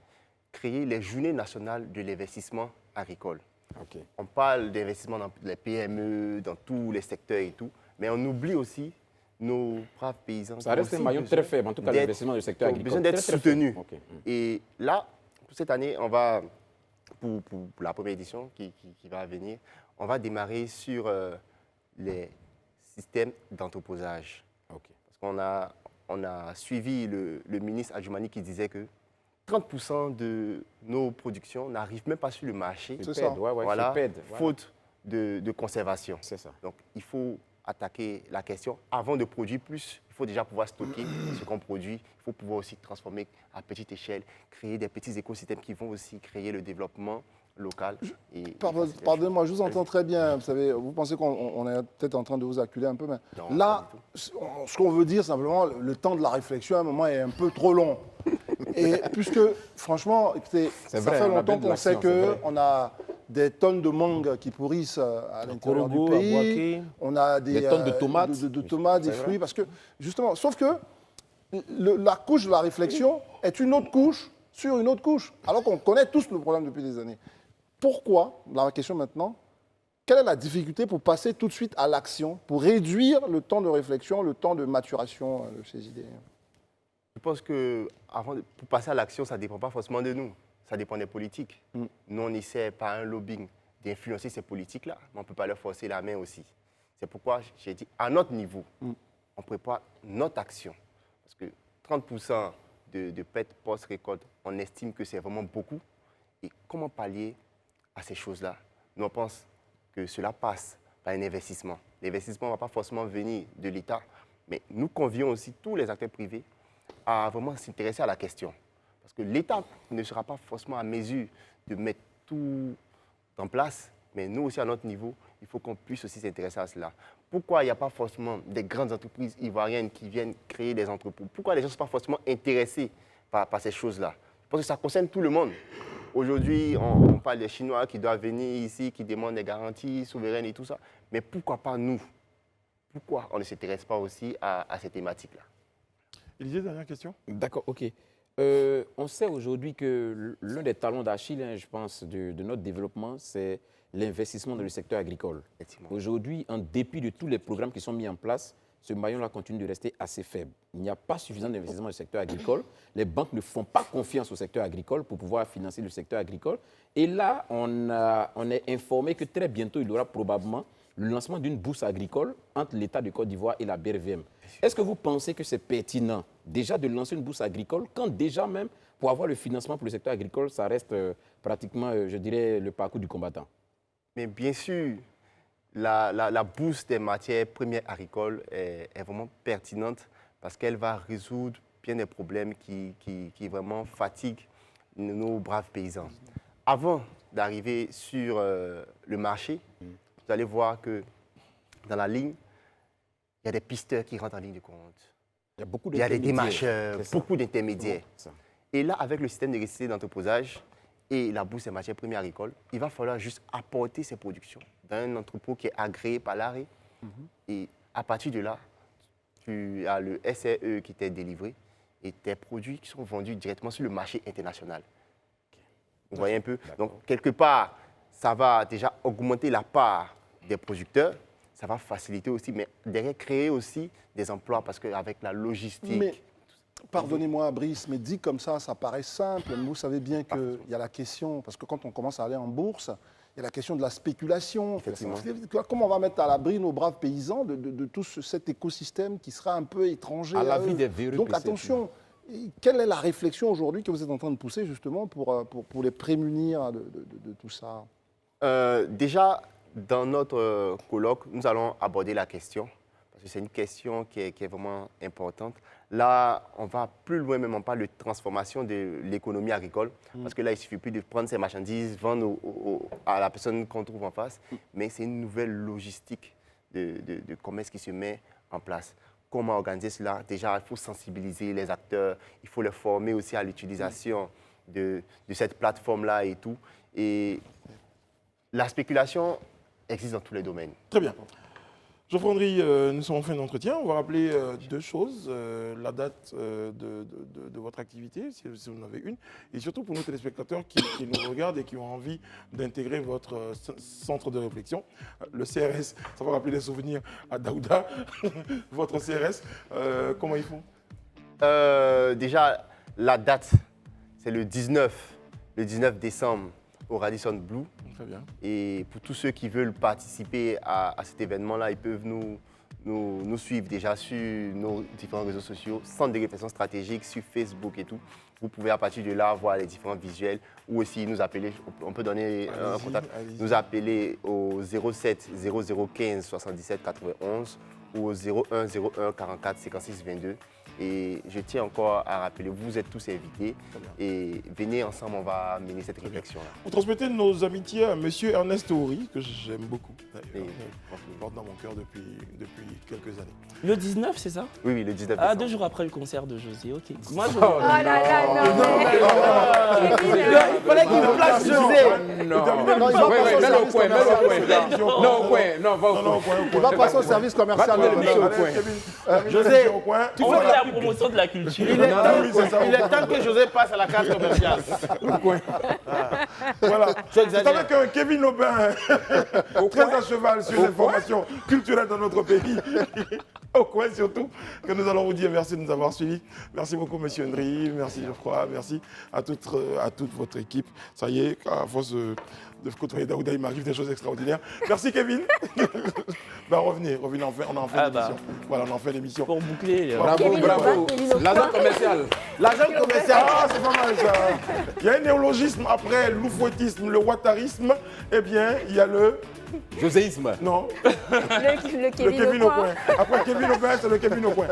Speaker 13: créer les journées nationales de l'investissement agricole.
Speaker 2: Okay.
Speaker 13: On parle d'investissement dans les PME, dans tous les secteurs et tout, mais on oublie aussi nos braves paysans.
Speaker 2: Ça reste un maillon très faible, en tout cas l'investissement du secteur agricole.
Speaker 13: Besoin d'être soutenu.
Speaker 2: Okay.
Speaker 13: Et là, pour cette année, on va, pour la première édition qui va venir, on va démarrer sur les systèmes d'entreposage.
Speaker 2: Okay.
Speaker 13: Parce qu'on a on a suivi le ministre Adjoumani qui disait que 30% de nos productions n'arrivent même pas sur le marché.
Speaker 2: C'est ça.
Speaker 13: Voilà, faute de conservation.
Speaker 2: C'est ça.
Speaker 13: Donc, il faut attaquer la question avant de produire plus. Il faut déjà pouvoir stocker ce qu'on produit. Il faut pouvoir aussi transformer à petite échelle, créer des petits écosystèmes qui vont aussi créer le développement local.
Speaker 4: Pardonnez-moi, je vous entends très bien. Vous savez, vous pensez qu'on est peut-être en train de vous acculer un peu, mais
Speaker 13: non,
Speaker 4: là, ce qu'on veut dire simplement, le temps de la réflexion à un moment est un peu trop long. Et puisque, franchement, écoutez, ça fait longtemps qu'on sait qu'on a des tonnes de mangues qui pourrissent à l'intérieur du pays. On a des
Speaker 2: tonnes de tomates.
Speaker 4: De tomates, des fruits, parce que, justement, sauf que la couche de la réflexion est une autre couche sur une autre couche, alors qu'on connaît tous le problème depuis des années. Pourquoi, la question maintenant, quelle est la difficulté pour passer tout de suite à l'action, pour réduire le temps de réflexion, le temps de maturation de ces idées?
Speaker 13: Je pense que pour passer à l'action, ça ne dépend pas forcément de nous, ça dépend des politiques. Nous, on essaie par un lobbying d'influencer ces politiques-là, mais on ne peut pas leur forcer la main aussi. C'est pourquoi j'ai dit, à notre niveau, on prépare notre action. Parce que 30% de pertes post-récolte, on estime que c'est vraiment beaucoup. Et comment pallier à ces choses-là? Nous, on pense que cela passe par un investissement. L'investissement ne va pas forcément venir de l'État, mais nous convions aussi tous les acteurs privés à vraiment s'intéresser à la question. Parce que l'État ne sera pas forcément à mesure de mettre tout en place, mais nous aussi, à notre niveau, il faut qu'on puisse aussi s'intéresser à cela. Pourquoi il n'y a pas forcément des grandes entreprises ivoiriennes qui viennent créer des entrepôts? Pourquoi les gens ne sont pas forcément intéressés par ces choses-là? Je pense que ça concerne tout le monde. Aujourd'hui, on parle des Chinois qui doivent venir ici, qui demandent des garanties souveraines et tout ça. Mais pourquoi pas nous? Pourquoi on ne s'intéresse pas aussi à ces thématiques-là?
Speaker 1: Élisée, dernière question.
Speaker 2: D'accord, ok. On sait aujourd'hui que l'un des talons d'Achille, je pense, de notre développement, c'est l'investissement dans le secteur agricole. Aujourd'hui, en dépit de tous les programmes qui sont mis en place, ce maillon-là continue de rester assez faible. Il n'y a pas suffisamment d'investissement dans le secteur agricole. Les banques ne font pas confiance au secteur agricole pour pouvoir financer le secteur agricole. Et là, on est informé que très bientôt, il y aura probablement le lancement d'une bourse agricole entre l'État de Côte d'Ivoire et la BRVM. Est-ce que vous pensez que c'est pertinent déjà de lancer une bourse agricole quand déjà même, pour avoir le financement pour le secteur agricole, ça reste pratiquement, je dirais, le parcours du combattant?
Speaker 13: Mais bien sûr, la bourse des matières premières agricoles est vraiment pertinente parce qu'elle va résoudre bien des problèmes qui vraiment fatiguent nos braves paysans. Avant d'arriver sur le marché, vous allez voir que dans la ligne, il y a des pisteurs qui rentrent en ligne de compte. Il y a des démarcheurs, beaucoup d'intermédiaires. Et là, avec le système de récité d'entreposage et la bourse des matières premières agricoles, il va falloir juste apporter ces productions dans un entrepôt qui est agréé par l'ARE. Et à partir de là, tu as le SRE qui t'est délivré et tes produits qui sont vendus directement sur le marché international. Vous voyez un peu? Donc, quelque part, ça va déjà augmenter la part des producteurs, ça va faciliter aussi, mais derrière, créer aussi des emplois parce qu'avec la logistique...
Speaker 4: Mais, pardonnez-moi, Brice, mais dit comme ça paraît simple. Mais vous savez bien qu'il y a la question, parce que quand on commence à aller en bourse, il y a la question de la spéculation. Comment on va mettre à l'abri nos braves paysans de tout cet écosystème qui sera un peu étranger à
Speaker 2: l'abri
Speaker 4: eux.
Speaker 2: des verrues.
Speaker 4: Donc attention, quelle est la réflexion aujourd'hui que vous êtes en train de pousser justement pour les prémunir de tout ça?
Speaker 13: Déjà, dans notre colloque, nous allons aborder la question, parce que c'est une question qui est vraiment importante. Là, on va plus loin, même on parle de transformation de l'économie agricole, parce que là, il ne suffit plus de prendre ces marchandises, vendre à la personne qu'on trouve en face, mais c'est une nouvelle logistique de commerce qui se met en place. Comment organiser cela? Déjà, il faut sensibiliser les acteurs, il faut les former aussi à l'utilisation de cette plateforme-là et tout. Et la spéculation existe dans tous les domaines.
Speaker 1: Très bien. Geoffroy Andry, nous sommes en fin d'entretien. On va rappeler deux choses. La date de votre activité, si vous en avez une, et surtout pour nos téléspectateurs qui nous regardent et qui ont envie d'intégrer votre centre de réflexion. Le CRS, ça va rappeler des souvenirs à Daouda. Votre CRS, comment ils font?
Speaker 13: Déjà, la date, c'est le 19 décembre au Radisson Blu.
Speaker 1: Très bien.
Speaker 13: Et pour tous ceux qui veulent participer à cet événement-là, ils peuvent nous nous suivre déjà sur nos différents réseaux sociaux, Centre de réflexion stratégique, sur Facebook et tout. Vous pouvez à partir de là voir les différents visuels ou aussi nous appeler, on peut donner un contact, nous appeler au 07 0015 77 91 ou au 01 01 44 56 22. Et je tiens encore à rappeler, vous êtes tous invités et venez ensemble, on va mener cette réflexion-là.
Speaker 1: Vous transmettez nos amitiés à M. Ernest Horry, que j'aime beaucoup. Il porte dans mon cœur depuis quelques années.
Speaker 5: Le 19, c'est ça?
Speaker 13: Oui, le 19
Speaker 5: Ah,
Speaker 13: décembre.
Speaker 5: 2 jours après le concert de José, ok. Moi, je...
Speaker 6: Oh là là, non.
Speaker 3: Il fallait qu'il place José.
Speaker 2: Non,
Speaker 4: Non, il va passer au service commercial.
Speaker 2: Non, va au coin.
Speaker 4: Il va passer au service commercial.
Speaker 3: José,
Speaker 4: Tu
Speaker 5: On
Speaker 4: fais
Speaker 5: fait
Speaker 4: la
Speaker 5: la promotion de la culture.
Speaker 3: il est temps que José passe à la case commerciale.
Speaker 1: Voilà. C'est
Speaker 3: exagères.
Speaker 1: avec un Kevin Aubin, très à cheval sur l'information culturelle dans notre pays, au coin surtout, que nous allons vous dire merci de nous avoir suivis. Merci beaucoup, monsieur Ndri, merci Geoffroy, merci à toute votre équipe. Ça y est, à force de côtoyer Daouda, il m'arrive des choses extraordinaires. Merci Kevin. Revenez, on en fait l'émission. Voilà, on en fait l'émission.
Speaker 5: Pour boucler.
Speaker 2: Bravo. L'agent commercial.
Speaker 3: L'agent commercial.
Speaker 1: Ah, c'est pas mal ça. Il y a un néologisme après l'oufouettisme, le watarisme. Eh bien, il y a le...
Speaker 2: Joséisme.
Speaker 1: Non.
Speaker 6: Le
Speaker 1: Le Kevin au coin. Après Kevin au coin, c'est le Kevin au coin.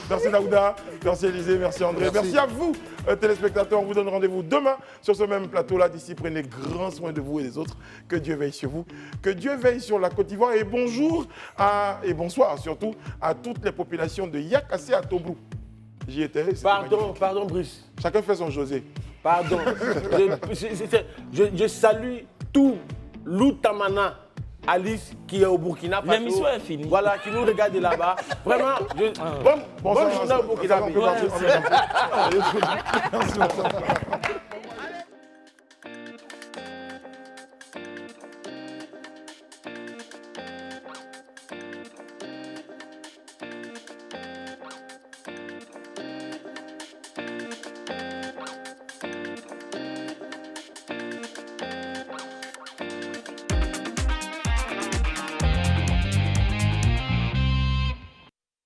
Speaker 1: Merci Daouda, merci Élisée, merci André. Merci à vous, téléspectateurs. On vous donne rendez-vous demain sur ce même plateau-là. D'ici, prenez grand soin de vous et des autres. Que Dieu veille sur vous. Que Dieu veille sur la Côte d'Ivoire. Et bonjour et bonsoir surtout à toutes les populations de Yakassé à Tobruk. J'y étais.
Speaker 3: Pardon, Bruce.
Speaker 1: Chacun fait son José.
Speaker 3: Pardon. je salue tout l'Outamana Alice qui est au Burkina Faso.
Speaker 5: L'émission est finie.
Speaker 3: Voilà, qui nous regarde de là-bas. Vraiment, bonne journée au Burkina Faso.
Speaker 1: Merci.